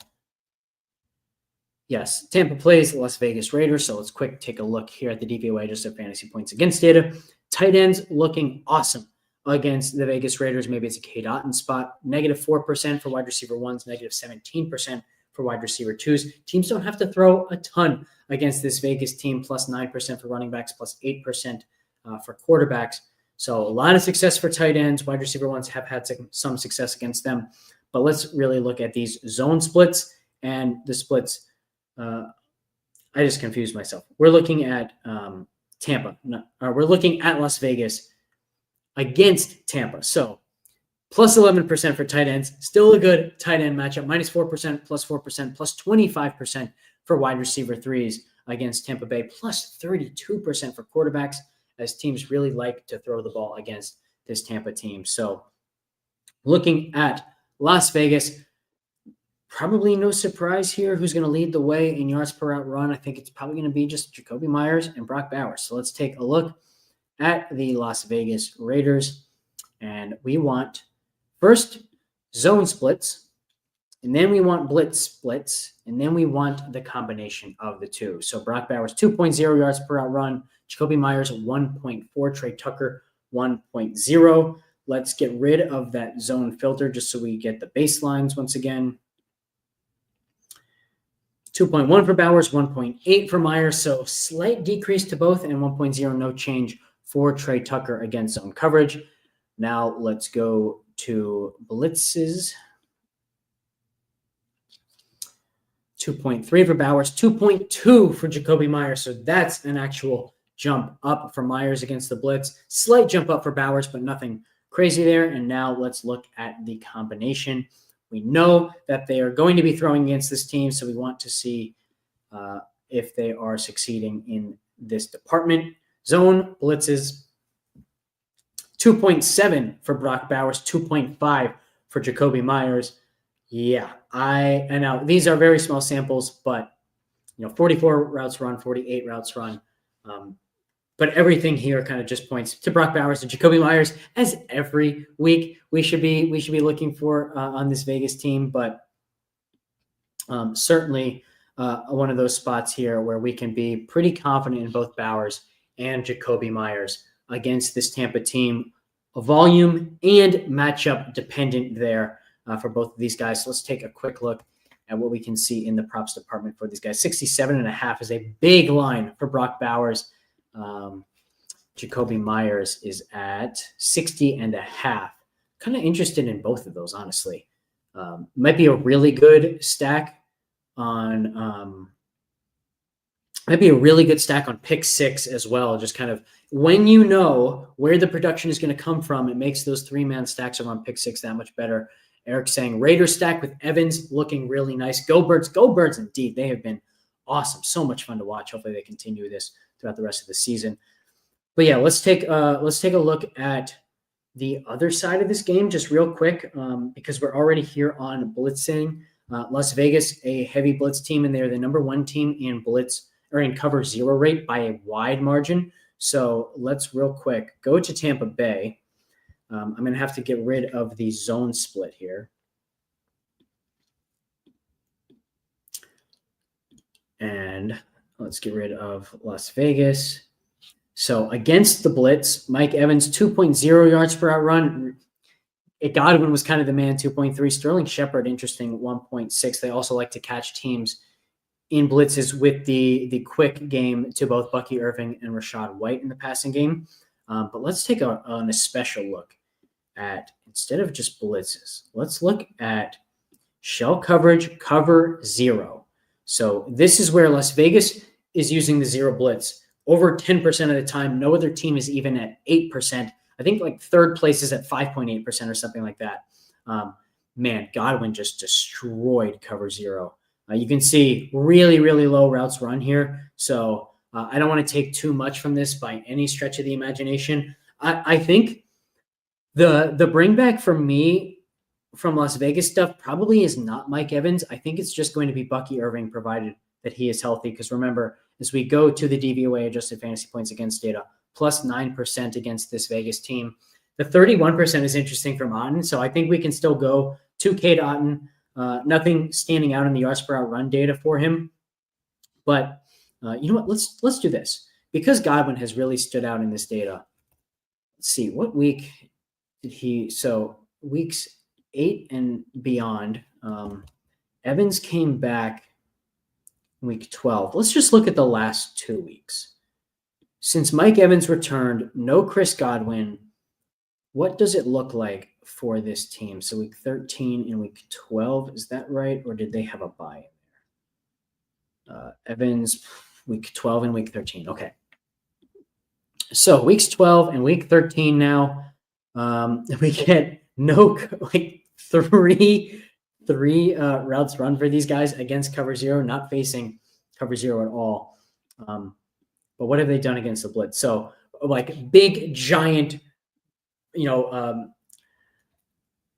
Yes, Tampa plays Las Vegas Raiders. So let's quick take a look here at the DVOA, just at fantasy points against data. Tight ends looking awesome against the Vegas Raiders. Maybe it's a K. Dotton spot. -4% for wide receiver ones, -17% for wide receiver twos. Teams don't have to throw a ton against this Vegas team, +9% for running backs, +8% for quarterbacks. So a lot of success for tight ends. Wide receiver ones have had some success against them. But let's really look at these zone splits and the splits. I just confused myself. We're looking at Tampa. We're looking at Las Vegas against Tampa. So +11% for tight ends. Still a good tight end matchup. -4%, +4%, +25% for wide receiver threes against Tampa Bay. +32% for quarterbacks, as teams really like to throw the ball against this Tampa team. So looking at Las Vegas, probably no surprise here who's going to lead the way in yards per route run. I think it's probably going to be just Jacoby Myers and Brock Bowers. So let's take a look at the Las Vegas Raiders. And we want first zone splits, and then we want blitz splits, and then we want the combination of the two. So Brock Bowers, 2.0 yards per route run. Jacoby Myers, 1.4. Trey Tucker, 1.0. Let's get rid of that zone filter just so we get the baselines once again. 2.1 for Bowers, 1.8 for Myers. So slight decrease to both, and 1.0, no change for Trey Tucker against zone coverage. Now let's go to blitzes. 2.3 for Bowers, 2.2 for Jacoby Myers. So that's an actual jump up for Myers against the blitz. Slight jump up for Bowers, but nothing crazy there. And now let's look at the combination. We know that they are going to be throwing against this team, so we want to see if they are succeeding in this department. Zone blitzes, 2.7 for Brock Bowers, 2.5 for Jacoby Myers. Yeah, I know these are very small samples, but 44 routes run, 48 routes run. But everything here kind of just points to Brock Bowers and Jacoby Myers, as every week we should be looking for on this Vegas team. But certainly one of those spots here where we can be pretty confident in both Bowers and Jacoby Myers against this Tampa team. Volume and matchup dependent there for both of these guys. So let's take a quick look at what we can see in the props department for these guys. 67.5 is a big line for Brock Bowers. Jacoby Myers is at 60.5. Kind of interested in both of those, honestly. Might be a really good stack on Might be a really good stack on pick 6 as well. Just kind of when you know where the production is going to come from, it makes those 3-man stacks around pick 6 that much better. Eric's saying Raiders stack with Evans looking really nice. Go Birds, go Birds indeed. They have been awesome. So much fun to watch. Hopefully they continue this throughout the rest of the season. But yeah, let's take a look at the other side of this game just real quick because we're already here on blitzing. Las Vegas, a heavy blitz team, and they're the number 1 team in blitz or in cover 0 rate by a wide margin. So let's real quick go to Tampa Bay. I'm going to have to get rid of the zone split here. And let's get rid of Las Vegas. So against the blitz, Mike Evans, 2.0 yards per out run. Godwin was kind of the man, 2.3. Sterling Shepard, interesting, 1.6. They also like to catch teams in blitzes with the quick game to both Bucky Irving and Rachaad White in the passing game. But let's take a special look at, instead of just blitzes, let's look at shell coverage, cover 0. So this is where Las Vegas is using the 0 blitz over 10% of the time. No other team is even at 8%. I think like third place is at 5.8% or something like that. Man, Godwin just destroyed cover 0. You can see really, really low routes run here. So I don't want to take too much from this by any stretch of the imagination. I think the bring back for me from Las Vegas stuff probably is not Mike Evans. I think it's just going to be Bucky Irving, provided that he is healthy. Because remember, as we go to the DVOA adjusted fantasy points against data, plus 9% against this Vegas team. The 31% is interesting from Otten. So I think we can still go 2K to Otten. Nothing standing out in the yards per out run data for him. But you know what? Let's do this. Because Godwin has really stood out in this data. Let's see, what week did he? So weeks 8 and beyond. Evans came back week 12. Let's just look at the last 2 weeks. Since Mike Evans returned, no Chris Godwin, what does it look like for this team? So week 13 and week 12, is that right? Or did they have a bye in there? Evans, week 12 and week 13. Okay. So weeks 12 and week 13 now, we get no, like three routes run for these guys against cover 0, not facing cover 0 at all. But what have they done against the blitz? So like big, giant,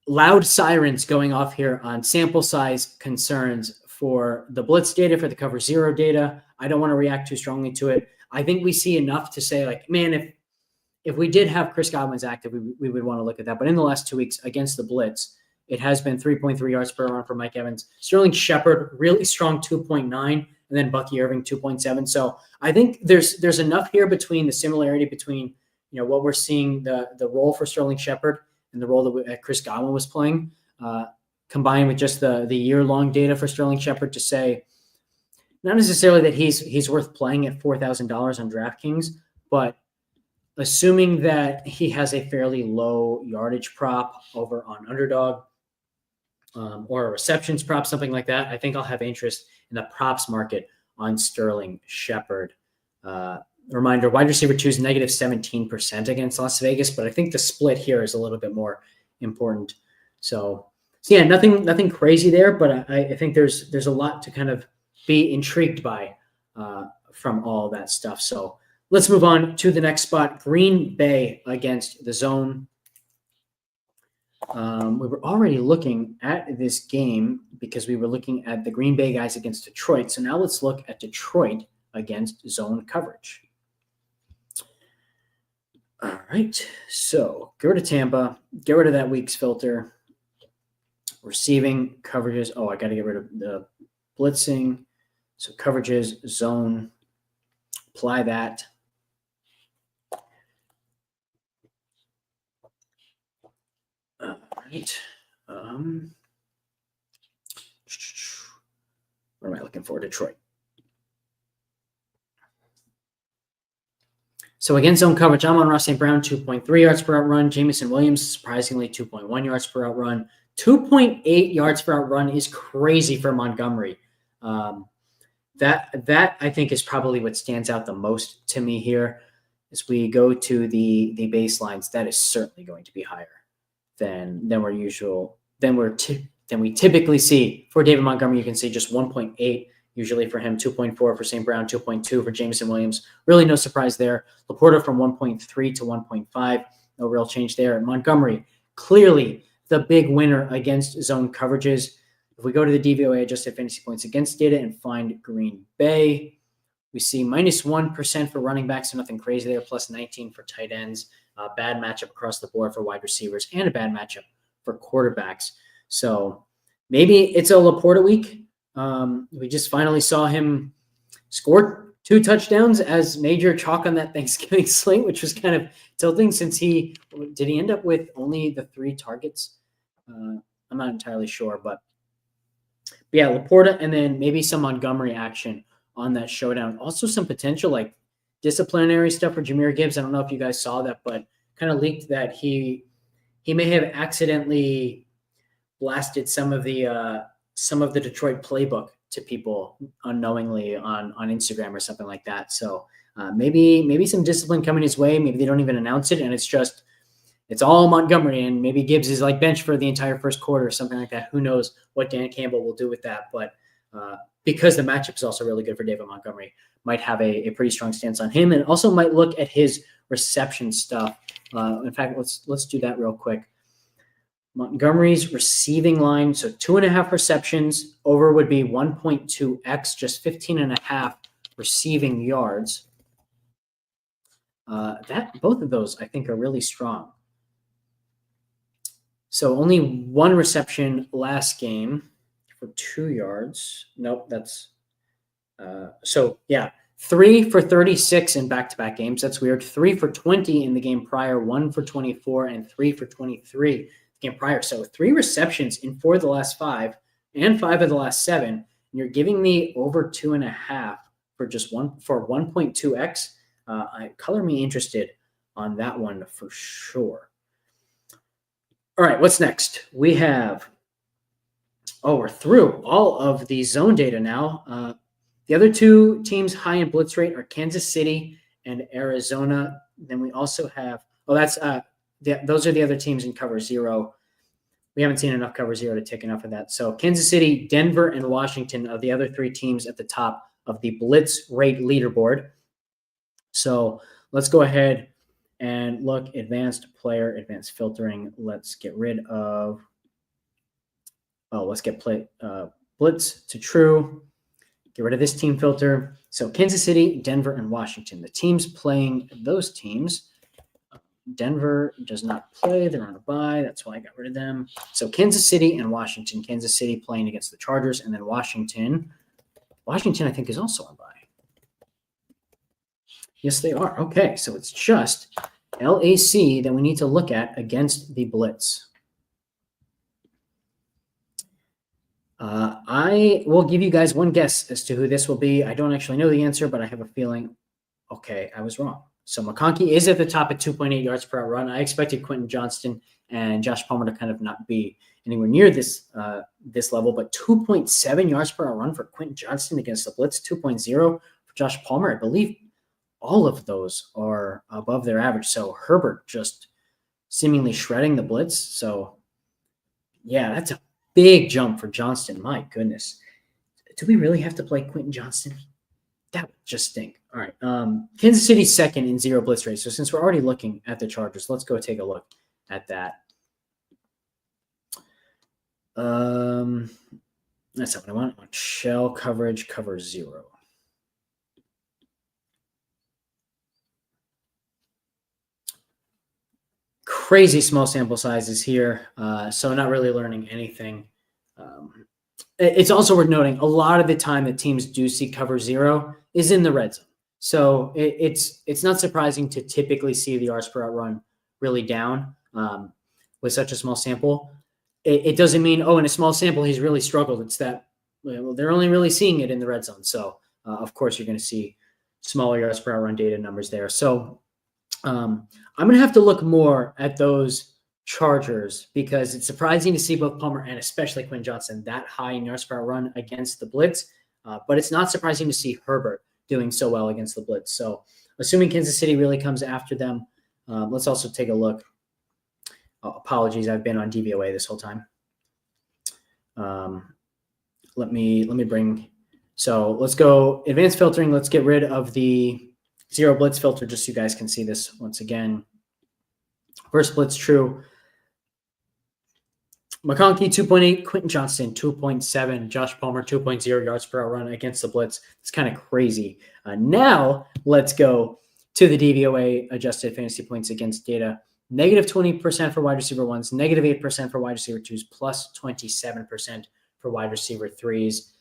loud sirens going off here on sample size concerns for the blitz data, for the cover 0 data. I don't want to react too strongly to it. I think we see enough to say, like, man, if we did have Chris Godwin's active, we would want to look at that. But in the last 2 weeks against the blitz, it has been 3.3 yards per run for Mike Evans. Sterling Shepard, really strong 2.9, and then Bucky Irving 2.7. So I think there's enough here between the similarity between what we're seeing, the role for Sterling Shepard and the role that Chris Godwin was playing, combined with just the year-long data for Sterling Shepard, to say not necessarily that he's worth playing at $4,000 on DraftKings, but assuming that he has a fairly low yardage prop over on Underdog, or a receptions prop, something like that, I think I'll have interest in the props market on Sterling Shepard. Reminder, wide receiver 2 is negative 17% against Las Vegas, but I think the split here is a little bit more important. So yeah, nothing crazy there, but I think there's a lot to kind of be intrigued by from all that stuff. So let's move on to the next spot. Green Bay against the zone. We were already looking at this game because we were looking at the Green Bay guys against Detroit. So now let's look at Detroit against zone coverage. All right. So get rid of Tampa. Get rid of that week's filter. Receiving coverages. Oh, I got to get rid of the blitzing. So coverages, zone. Apply that. All right. What am I looking for? Detroit. So against zone coverage, I'm on Ross St. Brown, 2.3 yards per out run. Jamison Williams, surprisingly, 2.1 yards per out run. 2.8 yards per out run is crazy for Montgomery. that I think is probably what stands out the most to me here. As we go to the baselines, that is certainly going to be higher than we typically see for David Montgomery. You can see just 1.8 usually for him, 2.4 for St. Brown, 2.2 for Jameson Williams. Really no surprise there. Laporta from 1.3 to 1.5, no real change there. Montgomery, clearly the big winner against zone coverages. If we go to the DVOA adjusted fantasy points against data and find Green Bay, we see -1% for running backs, so nothing crazy there, plus 19 for tight ends. Bad matchup across the board for wide receivers, and a bad matchup for quarterbacks. So maybe it's a Laporta week. We just finally saw him score 2 touchdowns as major chalk on that Thanksgiving slate, which was kind of tilting since he end up with only the 3 targets? I'm not entirely sure, but yeah, Laporta, and then maybe some Montgomery action on that showdown. Also some potential like disciplinary stuff for Jahmyr Gibbs. I don't know if you guys saw that, but kind of leaked that he may have accidentally blasted some of the Detroit playbook to people unknowingly on Instagram or something like that. So maybe some discipline coming his way. Maybe they don't even announce it, and it's all Montgomery, and maybe Gibbs is like benched for the entire first quarter or something like that. Who knows what Dan Campbell will do with that? But because the matchup is also really good for David Montgomery, might have a pretty strong stance on him, and also might look at his reception stuff. In fact, let's do that real quick. Montgomery's receiving line, so 2.5 receptions, over would be 1.2x, just 15.5 receiving yards. Both of those I think are really strong. So only 1 reception last game for 2 yards. Nope, that's so yeah, 3 for 36 in back-to-back games. That's weird. 3 for 20 in the game prior, 1 for 24, and 3 for 23 the game prior. So 3 receptions in 4 of the last 5 and 5 of the last 7. And you're giving me over 2.5 for just 1.2x. Color me interested on that one for sure. All right, what's next? We have, we're through all of the zone data now. The other 2 teams high in blitz rate are Kansas City and Arizona. Then we also have, those are the other teams in cover 0. We haven't seen enough cover 0 to take enough of that. So Kansas City, Denver, and Washington are the other 3 teams at the top of the blitz rate leaderboard. So let's go ahead and look advanced filtering. Let's get rid of, let's get blitz to true. Get rid of this team filter. So Kansas City, Denver, and Washington. The teams playing those teams. Denver does not play. They're on a bye. That's why I got rid of them. So Kansas City and Washington. Kansas City playing against the Chargers, and then Washington. Washington, I think, is also on bye. Yes, they are. Okay, so it's just LAC that we need to look at against the blitz. I will give you guys one guess as to who this will be. I don't actually know the answer, but I have a feeling, okay, I was wrong. So McConkey is at the top at 2.8 yards per run. I expected Quentin Johnston and Josh Palmer to kind of not be anywhere near this level, but 2.7 yards per run for Quentin Johnston against the blitz, 2.0 for Josh Palmer. I believe all of those are above their average. So Herbert just seemingly shredding the blitz. So yeah, that's a big jump for Johnston. My goodness. Do we really have to play Quentin Johnston? That would just stink. All right. Kansas City second in 0 blitz rate. So since we're already looking at the Chargers, let's go take a look at that. That's not what I want. I want shell coverage, cover 0. Crazy small sample sizes here, so not really learning anything. It's also worth noting a lot of the time that teams do see cover 0 is in the red zone. So it's not surprising to typically see the yards per run really down with such a small sample. It doesn't mean, in a small sample, he's really struggled. It's that they're only really seeing it in the red zone. So, of course, you're going to see smaller yards per run data numbers there. So I'm going to have to look more at those Chargers because it's surprising to see both Palmer and especially Quinn Johnson that high in yards per run against the blitz. But it's not surprising to see Herbert doing so well against the blitz. So assuming Kansas City really comes after them, let's also take a look. Apologies, I've been on DVOA this whole time. Let me bring. So let's go advanced filtering. Let's get rid of the zero blitz filter just so you guys can see this once again. First blitz true. McConkey 2.8, Quentin Johnston 2.7, Josh Palmer 2.0 yards per run against the blitz. It's kind of crazy. Now let's go to the DVOA adjusted fantasy points against data. Negative 20% for wide receiver ones, negative 8% for wide receiver twos, plus 27% for wide receiver threes.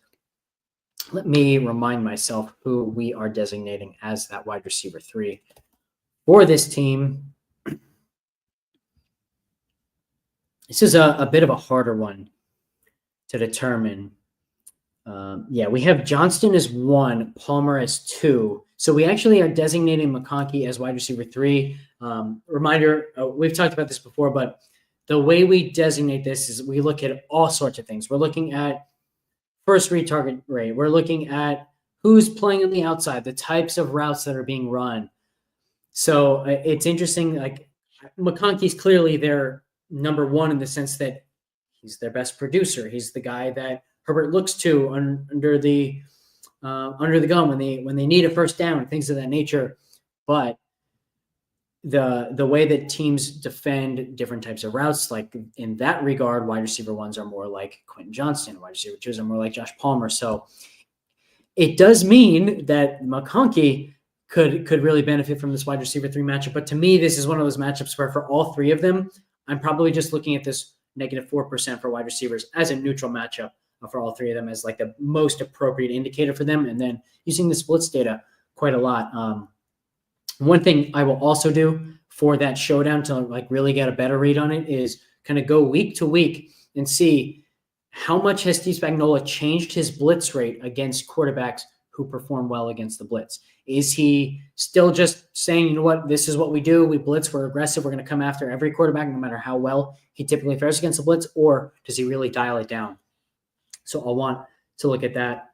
Let me remind myself who we are designating as that wide receiver three for this team. This is a bit of a harder one to determine. We have Johnston as 1, Palmer as 2. So we actually are designating McConkey as wide receiver 3. Reminder, we've talked about this before, but the way we designate this is we look at all sorts of things. We're looking at first read target rate. We're looking at who's playing on the outside, the types of routes that are being run. So it's interesting. Like McConkey's clearly their number 1 in the sense that he's their best producer. He's the guy that Herbert looks to under the gun when they need a first down, things of that nature. But the way that teams defend different types of routes, like in that regard, wide receiver ones are more like Quentin Johnston, wide receiver twos are more like Josh Palmer. So it does mean that McConkey could really benefit from this wide receiver 3 matchup. But to me, this is one of those matchups where for all 3 of them, I'm probably just looking at this negative 4% for wide receivers as a neutral matchup for all 3 of them as like the most appropriate indicator for them. And then using the splits data quite a lot. One thing I will also do for that showdown to like really get a better read on it is kind of go week to week and see how much has Steve Spagnuolo changed his blitz rate against quarterbacks who perform well against the blitz. Is he still just saying, you know what, this is what we do. We blitz, we're aggressive. We're going to come after every quarterback, no matter how well he typically fares against the blitz, or does he really dial it down? So I'll want to look at that.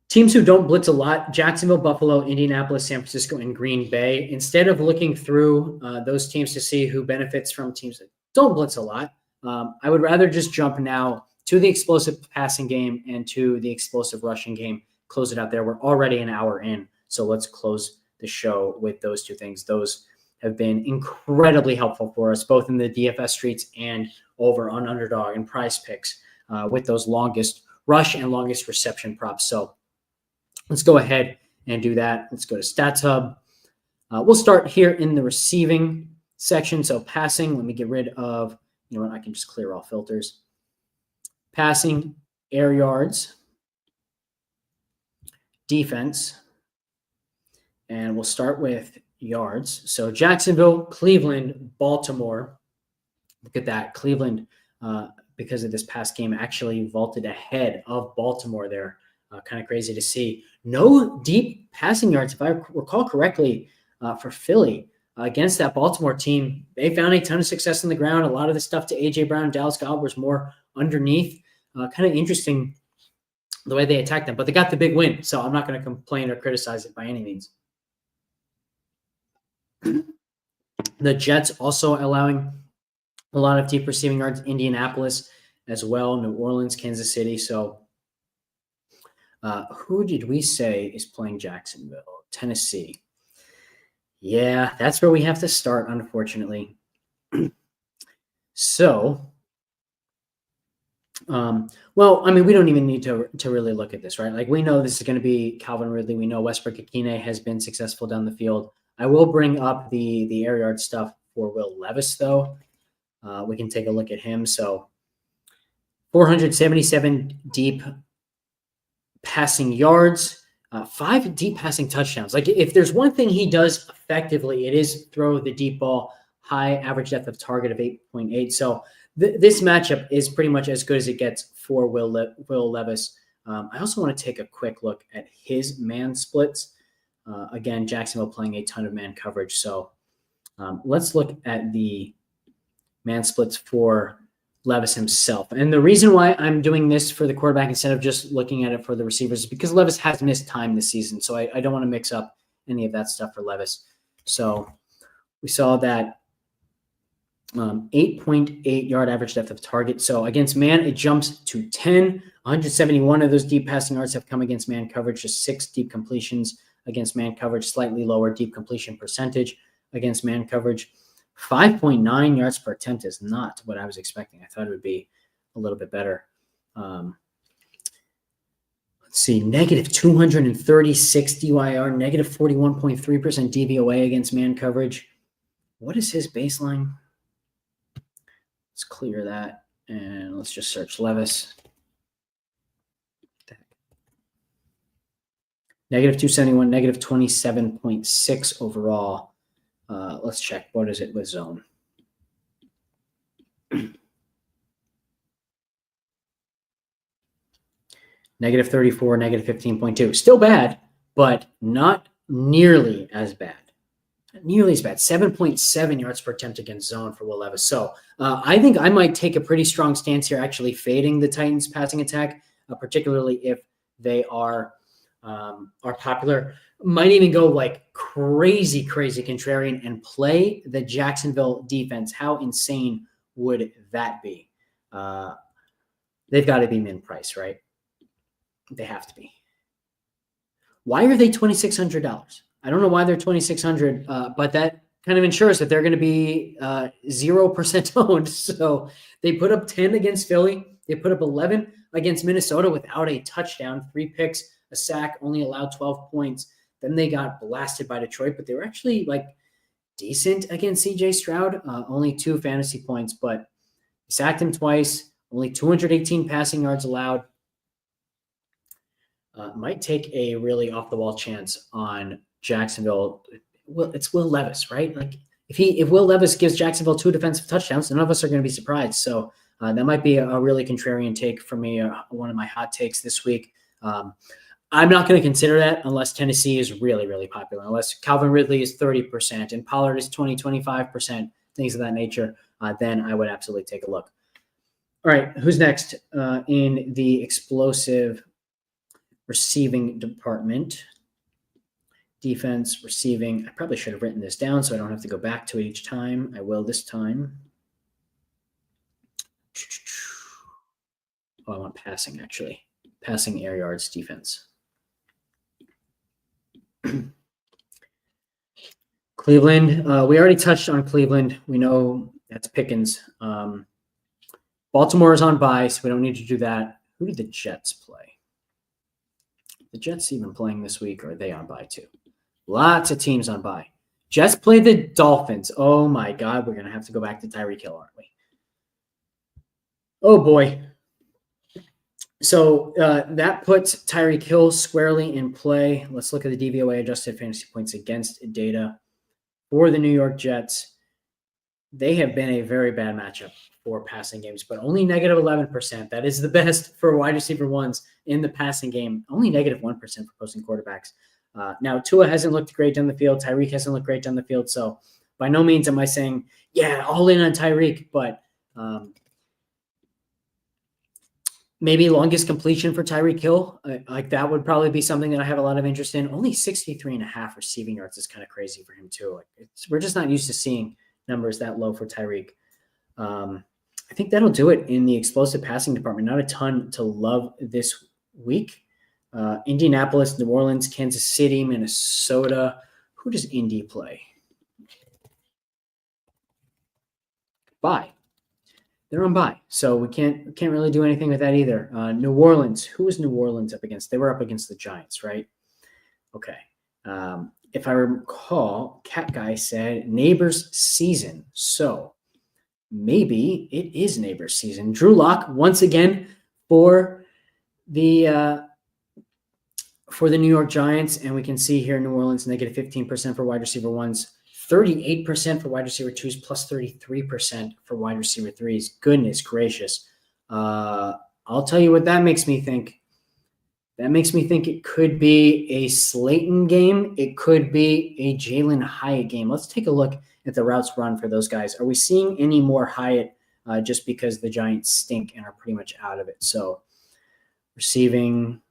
Teams who don't blitz a lot, Jacksonville, Buffalo, Indianapolis, San Francisco, and Green Bay. Instead of looking through those teams to see who benefits from teams that don't blitz a lot, I would rather just jump now to the explosive passing game and to the explosive rushing game. Close it out there. We're already an hour in, so let's close the show with those 2 things. Those have been incredibly helpful for us, both in the DFS streets and over on Underdog and Prize Picks with those longest rush and longest reception props. So let's go ahead and do that. Let's go to StatsHub. We'll start here in the receiving section. So passing, let me get rid of, you know what, I can just clear all filters. Passing, air yards, defense, and we'll start with yards. So Jacksonville, Cleveland, Baltimore. Look at that. Cleveland, because of this past game, actually vaulted ahead of Baltimore there. Kind of crazy to see. No deep passing yards, if I recall correctly, for Philly against that Baltimore team. They found a ton of success on the ground. A lot of the stuff to A.J. Brown and Dallas Goedert was more underneath. Kind of interesting the way they attacked them, but they got the big win, so I'm not going to complain or criticize it by any means. The Jets also allowing a lot of deep receiving yards. Indianapolis as well, New Orleans, Kansas City. So who did we say is playing Jacksonville? Tennessee. Yeah, that's where we have to start, unfortunately. So, well, I mean, we don't even need to really look at this, right? Like, we know this is going to be Calvin Ridley. We know Westbrook-Ikhine has been successful down the field. I will bring up the air yard stuff for Will Levis, though. We can take a look at him. So 477 deep passing yards, 5 deep passing touchdowns. Like, if there's one thing he does effectively, it is throw the deep ball, high average depth of target of 8.8. So this matchup is pretty much as good as it gets for Will Levis. I also want to take a quick look at his man splits. Again, Jacksonville playing a ton of man coverage. So let's look at the man splits for Levis himself. And the reason why I'm doing this for the quarterback instead of just looking at it for the receivers is because Levis has missed time this season. So I don't want to mix up any of that stuff for Levis. So we saw that 8.8 yard average depth of target. So against man, it jumps to 10. 171 of those deep passing yards have come against man coverage, just 6 deep completions against man coverage, slightly lower deep completion percentage against man coverage. 5.9 yards per attempt is not what I was expecting. I thought it would be a little bit better. Let's see, negative 236 DYR, negative 41.3% DVOA against man coverage. What is his baseline? Let's clear that and let's just search Levis. Negative 271, negative 27.6 overall. Let's check. What is it with zone? Negative 34, negative 15.2. Still bad, but not nearly as bad. Nearly as bad. 7.7 yards per attempt against zone for Will Levis. So I think I might take a pretty strong stance here, actually fading the Titans' passing attack, particularly if they are popular. Might even go like crazy contrarian and play the Jacksonville defense. How insane would that be? They've got to be min price, right? They have to be. Why are they $2,600? I don't know why they're $2,600, but that kind of ensures that they're going to be 0% owned. So they put up 10 against Philly. They put up 11 against Minnesota without a touchdown, 3 picks, a sack, only allowed 12 points. Then they got blasted by Detroit, but they were actually like decent against CJ Stroud, only 2 fantasy points, but sacked him twice, only 218 passing yards allowed. Might take a really off-the-wall chance on Jacksonville. Well, it's Will Levis, right? Like if Will Levis gives Jacksonville 2 defensive touchdowns, none of us are going to be surprised. So that might be a really contrarian take for me, one of my hot takes this week. I'm not going to consider that unless Tennessee is really, really popular, unless Calvin Ridley is 30% and Pollard is 25%, things of that nature. Then I would absolutely take a look. All right, who's next in the explosive receiving department? Defense, receiving. I probably should have written this down so I don't have to go back to it each time. I will this time. Oh, I want passing, actually. Passing air yards defense. Cleveland. We already touched on Cleveland. We know that's Pickens. Baltimore is on bye, so we don't need to do that. Who did the Jets play? The Jets even playing this week, or are they on bye too? Lots of teams on bye. Jets play the Dolphins. Oh my God, we're going to have to go back to Tyreek Hill, aren't we? Oh boy. So that puts Tyreek Hill squarely in play. Let's look at the DVOA adjusted fantasy points against data for the New York Jets. They have been a very bad matchup for passing games, but only negative 11%. That is the best for wide receiver ones in the passing game. Only negative 1% for opposing quarterbacks. Now, Tua hasn't looked great down the field. Tyreek hasn't looked great down the field. So by no means am I saying, yeah, all in on Tyreek, but maybe longest completion for Tyreek Hill. Like that would probably be something that I have a lot of interest in. Only 63.5 receiving yards is kind of crazy for him too. Like we're just not used to seeing numbers that low for Tyreek. I think that'll do it in the explosive passing department. Not a ton to love this week. Indianapolis, New Orleans, Kansas City, Minnesota. Who does Indy play? Bye. They're on bye, so we can't really do anything with that either. New Orleans. Who was New Orleans up against? They were up against the Giants, right? Okay. If I recall, Cat Guy said Neighbors season. So maybe it is Neighbors season. Drew Lock once again for the New York Giants, and we can see here New Orleans negative 15% for wide receiver ones, 38% for wide receiver twos, plus 33% for wide receiver threes. Goodness gracious. I'll tell you what that makes me think. That makes me think it could be a Slayton game. It could be a Jalen Hyatt game. Let's take a look at the routes run for those guys. Are we seeing any more Hyatt just because the Giants stink and are pretty much out of it. So receiving.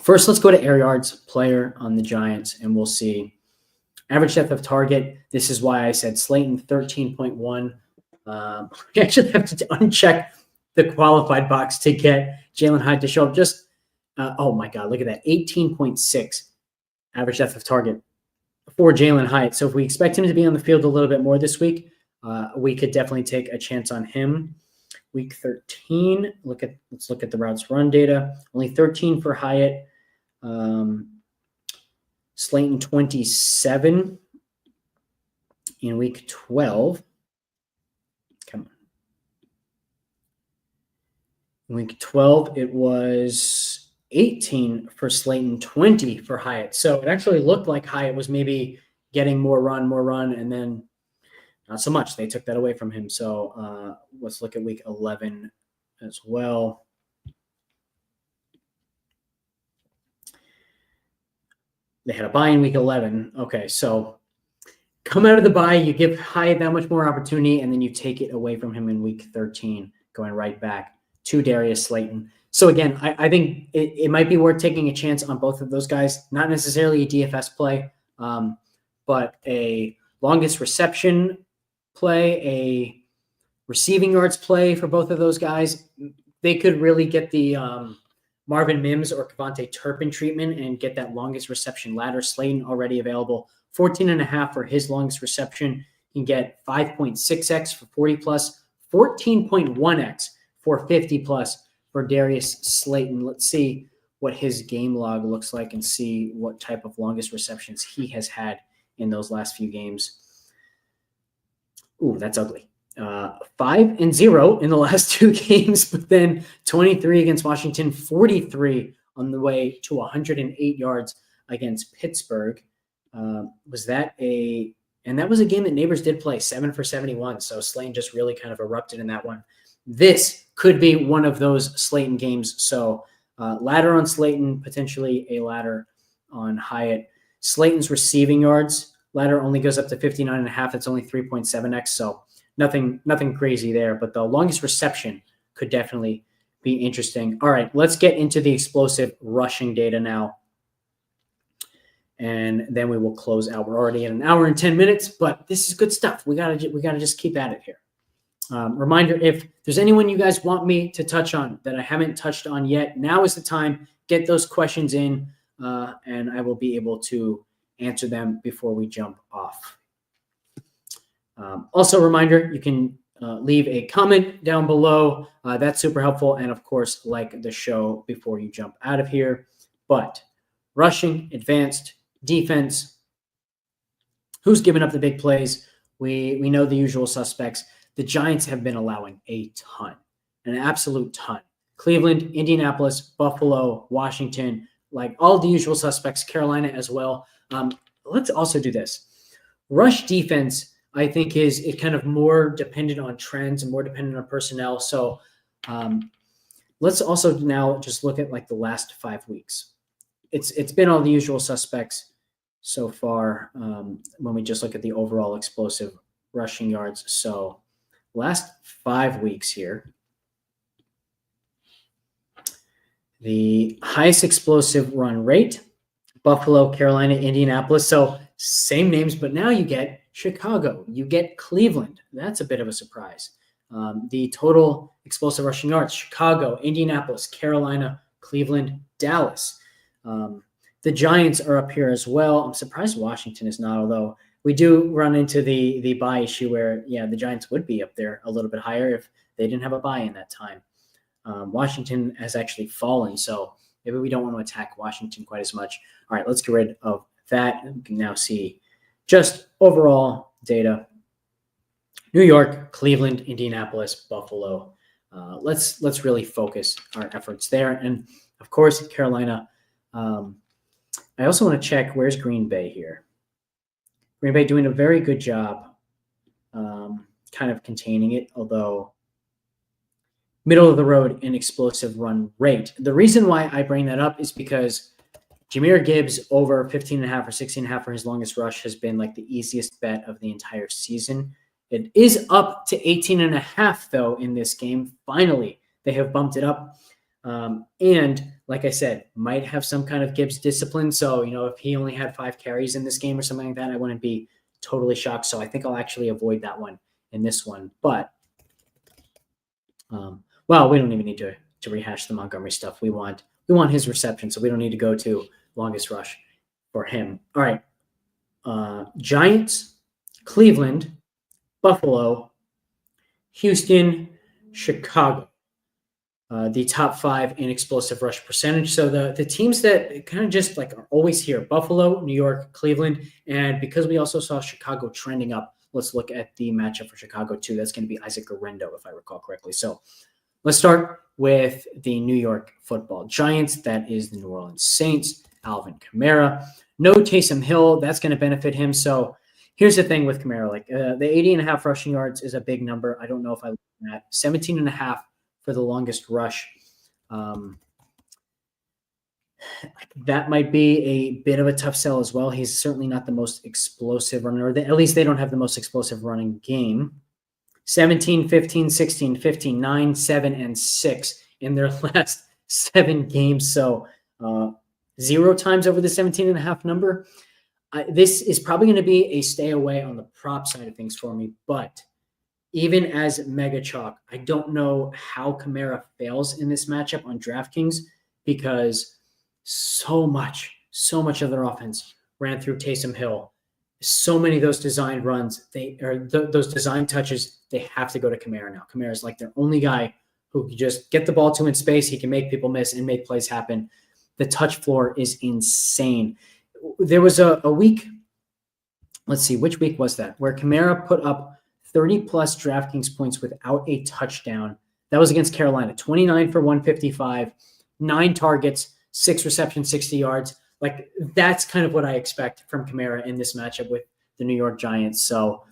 First, let's go to air yards player on the Giants, and we'll see. Average depth of target. This is why I said Slayton 13.1. We actually have to uncheck the qualified box to get Jalen Hyatt to show up. Just, oh my God, look at that. 18.6 average depth of target for Jalen Hyatt. So if we expect him to be on the field a little bit more this week, we could definitely take a chance on him. Week 13, let's look at the routes run data. Only 13 for Hyatt. Slayton 27 in week 12. Come on. In week 12, it was 18 for Slayton, 20 for Hyatt. So it actually looked like Hyatt was maybe getting more run, and then not so much. They took that away from him. So let's look at week 11 as well. They had a bye in week 11. Okay, so come out of the bye, you give Hyatt that much more opportunity, and then you take it away from him in week 13, going right back to Darius Slayton. So again, I think it might be worth taking a chance on both of those guys. Not necessarily a DFS play, but a longest reception play, a receiving yards play for both of those guys. They could really get the Marvin Mims or Kevontae Turpin treatment and get that longest reception ladder. Slayton already available. 14.5 for his longest reception. You can get 5.6x for 40 plus, 14.1x for 50 plus for Darius Slayton. Let's see what his game log looks like and see what type of longest receptions he has had in those last few games. Ooh, that's ugly. 5-0 in the last 2 games, but then 23 against Washington, 43 on the way to 108 yards against Pittsburgh. And that was a game that Neighbors did play 7 for 71. So Slayton just really kind of erupted in that one. This could be one of those Slayton games. So ladder on Slayton, potentially a ladder on Hyatt. Slayton's receiving yards ladder only goes up to 59.5. That's only 3.7x. So nothing crazy there, but the longest reception could definitely be interesting. All right, let's get into the explosive rushing data now. And then we will close out. We're already at 1 hour and 10 minutes, but this is good stuff. We gotta just keep at it here. Reminder, if there's anyone you guys want me to touch on that I haven't touched on yet, now is the time. Get those questions in, and I will be able to answer them before we jump off. Also, reminder, you can leave a comment down below. That's super helpful. And of course, like the show before you jump out of here. But rushing, advanced, defense, who's given up the big plays? We know the usual suspects. The Giants have been allowing a ton, an absolute ton. Cleveland, Indianapolis, Buffalo, Washington, like all the usual suspects, Carolina as well. Let's also do this. Rush defense, I think, is kind of more dependent on trends and more dependent on personnel. So let's also now just look at like the last 5 weeks. It's been all the usual suspects so far when we just look at the overall explosive rushing yards. So last 5 weeks here, the highest explosive run rate, Buffalo, Carolina, Indianapolis. So same names, but now you get Chicago, you get Cleveland. That's a bit of a surprise. The total explosive rushing yards, Chicago, Indianapolis, Carolina, Cleveland, Dallas. The Giants are up here as well. I'm surprised Washington is not, although we do run into the bye issue where, yeah, the Giants would be up there a little bit higher if they didn't have a bye in that time. Washington has actually fallen, so maybe we don't want to attack Washington quite as much. All right, let's get rid of that. We can now see just overall data. New York, Cleveland, Indianapolis, Buffalo. Let's really focus our efforts there. And, of course, Carolina. I also want to check, where's Green Bay here? Green Bay doing a very good job kind of containing it, although middle of the road in explosive run rate. The reason why I bring that up is because Jahmyr Gibbs over 15.5 or 16.5 for his longest rush has been like the easiest bet of the entire season. It is up to 18.5 though in this game. Finally, they have bumped it up. And like I said, might have some kind of Gibbs discipline. So, if he only had 5 carries in this game or something like that, I wouldn't be totally shocked. So I think I'll actually avoid that one in this one. But, we don't even need to rehash the Montgomery stuff. We want his reception, so we don't need to go to longest rush for him. All right. Giants, Cleveland, Buffalo, Houston, Chicago. The top 5 in explosive rush percentage. So the teams that kind of just are always here: Buffalo, New York, Cleveland. And because we also saw Chicago trending up, let's look at the matchup for Chicago too. That's going to be Isaac Guerrero, if I recall correctly. So let's start with the New York Football Giants. That is the New Orleans Saints. Alvin Kamara. No Taysom Hill. That's going to benefit him. So here's the thing with Kamara. The 80.5 rushing yards is a big number. I don't know if I look at that. 17.5 for the longest rush. That might be a bit of a tough sell as well. He's certainly not the most explosive runner, or at least they don't have the most explosive running game. 17, 15, 16, 15, 9, 7, and 6 in their last 7 games. So 0 times over the 17.5 number. This is probably going to be a stay away on the prop side of things for me, but even as mega chalk, I don't know how Kamara fails in this matchup on DraftKings, because so much of their offense ran through Taysom Hill. So many of those designed runs, those design touches, they have to go to Kamara now. Kamara's their only guy who can just get the ball to in space. He can make people miss and make plays happen. The touch floor is insane. There was a week, let's see, which week was that, where Kamara put up 30-plus DraftKings points without a touchdown. That was against Carolina. 29 for 155, 9 targets, 6 receptions, 60 yards. That's kind of what I expect from Kamara in this matchup with the New York Giants. So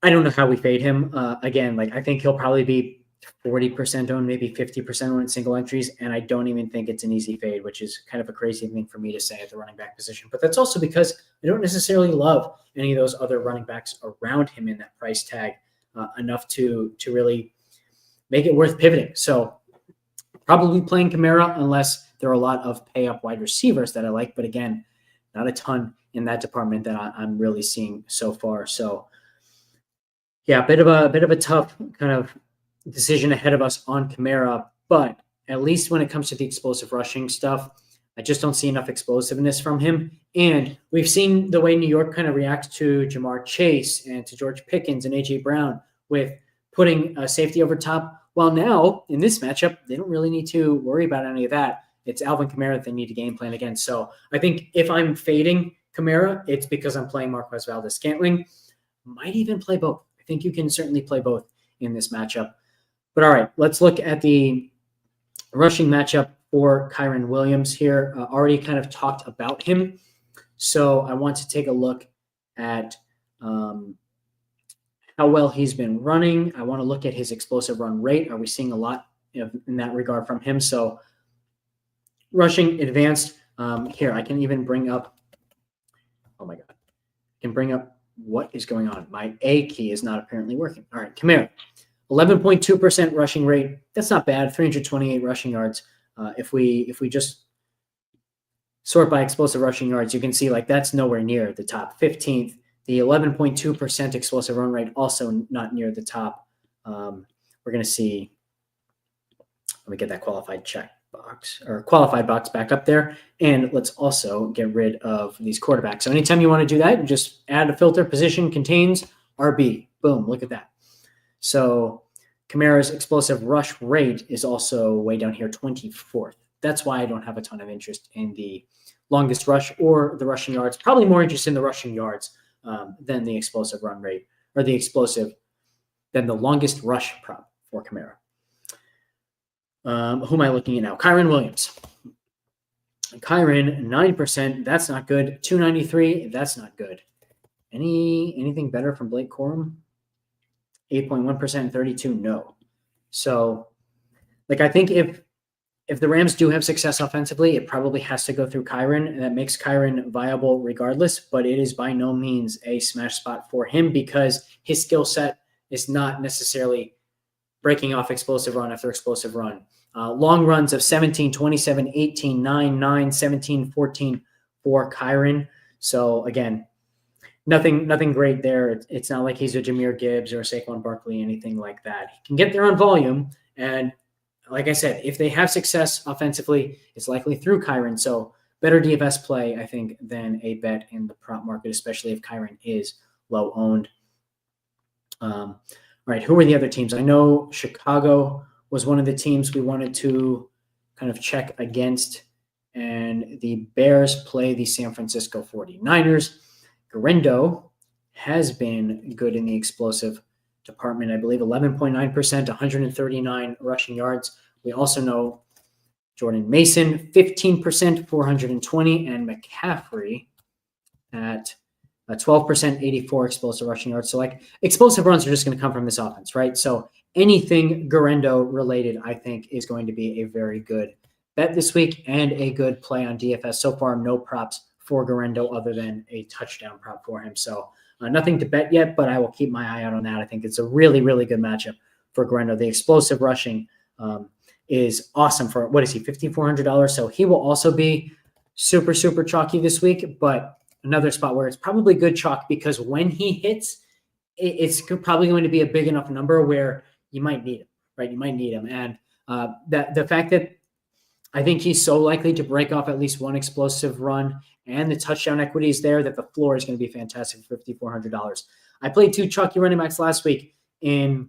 I don't know how we fade him. Again, I think he'll probably be 40% owned, maybe 50% owned in single entries, and I don't even think it's an easy fade, which is kind of a crazy thing for me to say at the running back position. But that's also because I don't necessarily love any of those other running backs around him in that price tag enough to really make it worth pivoting. So probably playing Kamara unless there are a lot of pay-up wide receivers that I like. But again, not a ton in that department that I'm really seeing so far. So yeah, a bit of a tough kind of decision ahead of us on Kamara, but at least when it comes to the explosive rushing stuff, I just don't see enough explosiveness from him. And we've seen the way New York kind of reacts to Jamar Chase and to George Pickens and A.J. Brown with putting a safety over top. Well, now in this matchup, they don't really need to worry about any of that. It's Alvin Kamara that they need to game plan against. So I think if I'm fading Kamara, it's because I'm playing Marquez Valdes-Scantling. Might even play both. I think you can certainly play both in this matchup. But all right, let's look at the rushing matchup for Kyren Williams here. Already kind of talked about him. So I want to take a look at how well he's been running. I want to look at his explosive run rate. Are we seeing a lot in that regard from him? So rushing advanced. Here, I can even bring up, oh my God, I can bring up what is going on. My A key is not apparently working. All right, Kamara. 11.2% rushing rate. That's not bad. 328 rushing yards. If we just sort by explosive rushing yards, you can see that's nowhere near the top. 15th. The 11.2% explosive run rate also not near the top. We're going to see. Let me get that qualified box back up there. And let's also get rid of these quarterbacks. So anytime you want to do that, you just add a filter. Position contains RB. Boom. Look at that. So Kamara's explosive rush rate is also way down here, 24th. That's why I don't have a ton of interest in the longest rush or the rushing yards. Probably more interest in the rushing yards than the explosive run rate, or than the longest rush prop for Kamara. Who am I looking at now? Kyren Williams. Kyren, 9%. That's not good. 293. That's not good. Anything better from Blake Corum? 8.1%, 32, no. So, I think if if the Rams do have success offensively, it probably has to go through Kyren, and that makes Kyren viable regardless, but it is by no means a smash spot for him because his skill set is not necessarily breaking off explosive run after explosive run. Long runs of 17, 27, 18, 9, 9, 17, 14 for Kyren. So again, nothing great there. It's not like he's a Jahmyr Gibbs or a Saquon Barkley, anything like that. He can get there on volume, and like I said, if they have success offensively, it's likely through Kyren. So better DFS play, I think, than a bet in the prop market, especially if Kyren is low owned. All right, who are the other teams? I know Chicago was one of the teams we wanted to kind of check against, and the Bears play the San Francisco 49ers. Guerendo has been good in the explosive department, I believe 11.9%, 139 rushing yards. We also know Jordan Mason, 15%, 420, and McCaffrey at 12%, 84 explosive rushing yards. So like explosive runs are just going to come from this offense, right? So anything Guerendo related, I think, is going to be a very good bet this week and a good play on DFS. So far, no props for Guerendo other than a touchdown prop for him. So nothing to bet yet, but I will keep my eye out on that. I think it's a really, really good matchup for Guerendo. The explosive rushing is awesome for, what is he, $5,400? So he will also be super, super chalky this week, but another spot where it's probably good chalk because when he hits, it's probably going to be a big enough number where you might need him, right? You might need him. And the fact that I think he's so likely to break off at least one explosive run and the touchdown equity is there that the floor is going to be fantastic for $5,400. I played two chalky running backs last week in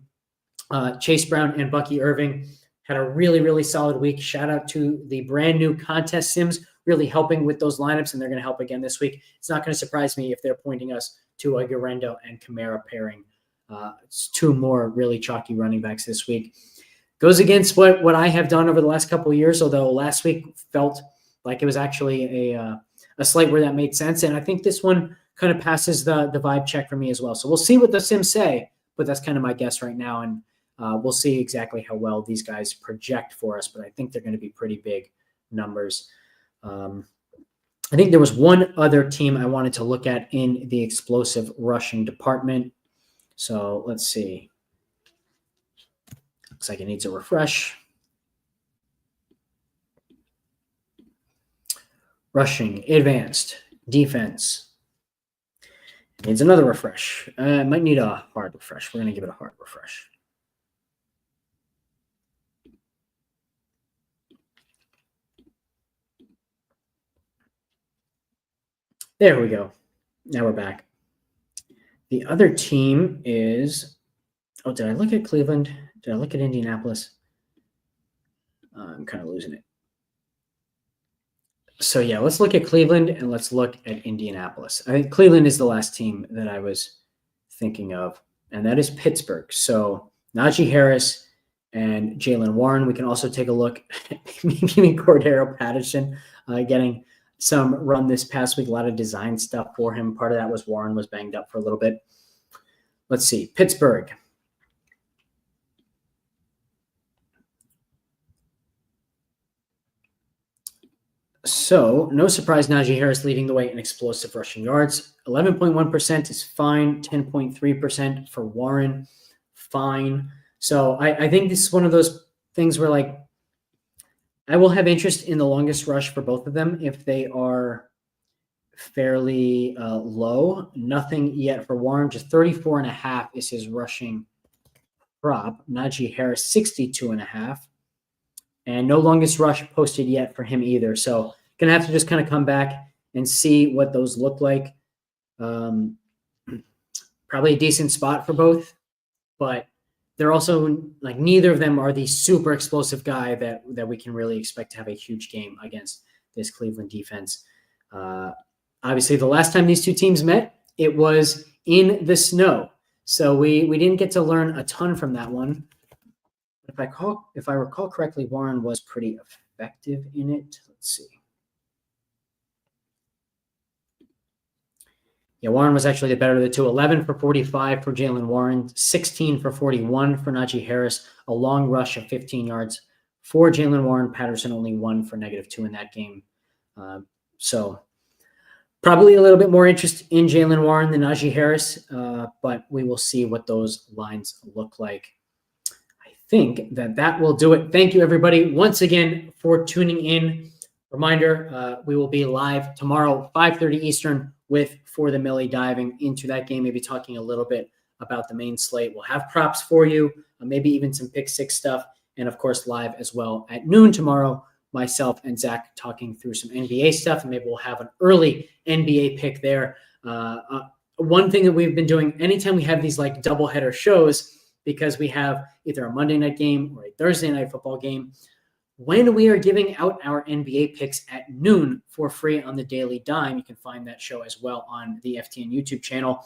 Chase Brown and Bucky Irving. Had a really, really solid week. Shout out to the brand new contest sims really helping with those lineups, and they're going to help again this week. It's not going to surprise me if they're pointing us to a Guerendo and Kamara pairing. It's two more really chalky running backs this week. Goes against what I have done over the last couple of years, although last week felt like it was actually a slate where that made sense. And I think this one kind of passes the vibe check for me as well. So we'll see what the Sims say, but that's kind of my guess right now. And we'll see exactly how well these guys project for us, but I think they're going to be pretty big numbers. I think there was one other team I wanted to look at in the explosive rushing department. So let's see. Looks like it needs a refresh. Rushing, advanced, defense. Needs another refresh. It might need a hard refresh. We're going to give it a hard refresh. There we go. Now we're back. The other team is, oh, did I look at Cleveland? Did I look at Indianapolis? I'm kind of losing it. So yeah, let's look at Cleveland and let's look at Indianapolis. I think Cleveland is the last team that I was thinking of, and that is Pittsburgh. So Najee Harris and Jaylen Warren. We can also take a look at maybe Cordero Patterson getting some run this past week. A lot of design stuff for him. Part of that was Warren was banged up for a little bit. Let's see. Pittsburgh. So, no surprise, Najee Harris leading the way in explosive rushing yards. 11.1% is fine. 10.3% for Warren, fine. So, I think this is one of those things where, like, I will have interest in the longest rush for both of them if they are fairly low. Nothing yet for Warren. Just 34.5 is his rushing prop. Najee Harris, 62.5. And no longest rush posted yet for him either. So going to have to just kind of come back and see what those look like. Probably a decent spot for both, but they're also like neither of them are the super explosive guy that we can really expect to have a huge game against this Cleveland defense. Obviously, the last time these two teams met, it was in the snow. So we didn't get to learn a ton from that one. If I recall correctly, Warren was pretty effective in it. Let's see. Yeah, Warren was actually the better of the two. 11 for 45 for Jaylen Warren, 16 for 41 for Najee Harris, a long rush of 15 yards for Jaylen Warren. Patterson only 1 for -2 in that game. So probably a little bit more interest in Jaylen Warren than Najee Harris, but we will see what those lines look like. I think that will do it. Thank you, everybody, once again for tuning in. Reminder, we will be live tomorrow, 5:30 Eastern, with For the Millie, diving into that game, maybe talking a little bit about the main slate. We'll have props for you, maybe even some pick six stuff, and of course live as well at noon tomorrow, myself and Zach talking through some NBA stuff, and maybe we'll have an early NBA pick there. One thing that we've been doing anytime we have these like doubleheader shows, because we have either a Monday night game or a Thursday night football game, when we are giving out our NBA picks at noon for free on the Daily Dime, you can find that show as well on the FTN YouTube channel.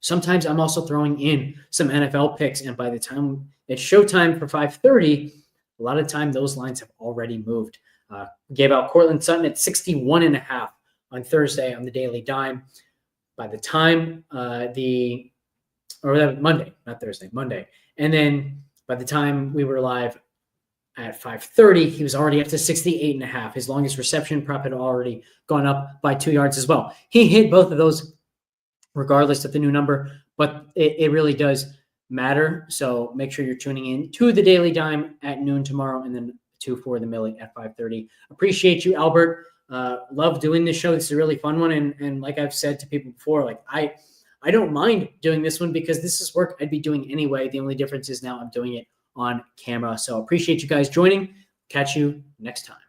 Sometimes I'm also throwing in some NFL picks, and by the time it's showtime for 5:30, a lot of time those lines have already moved. Gave out Cortland Sutton at 61.5 on Thursday on the Daily Dime. By the time Monday, not Thursday, Monday. And then by the time we were live at 5:30, he was already up to 68.5. His longest reception prop had already gone up by 2 yards as well. He hit both of those regardless of the new number, but it really does matter. So make sure you're tuning in to the Daily Dime at noon tomorrow, and then to For the Millie at 5:30. Appreciate you, Albert. Love doing this show. This is a really fun one. And like I've said to people before, like I don't mind doing this one because this is work I'd be doing anyway. The only difference is now I'm doing it on camera. So appreciate you guys joining. Catch you next time.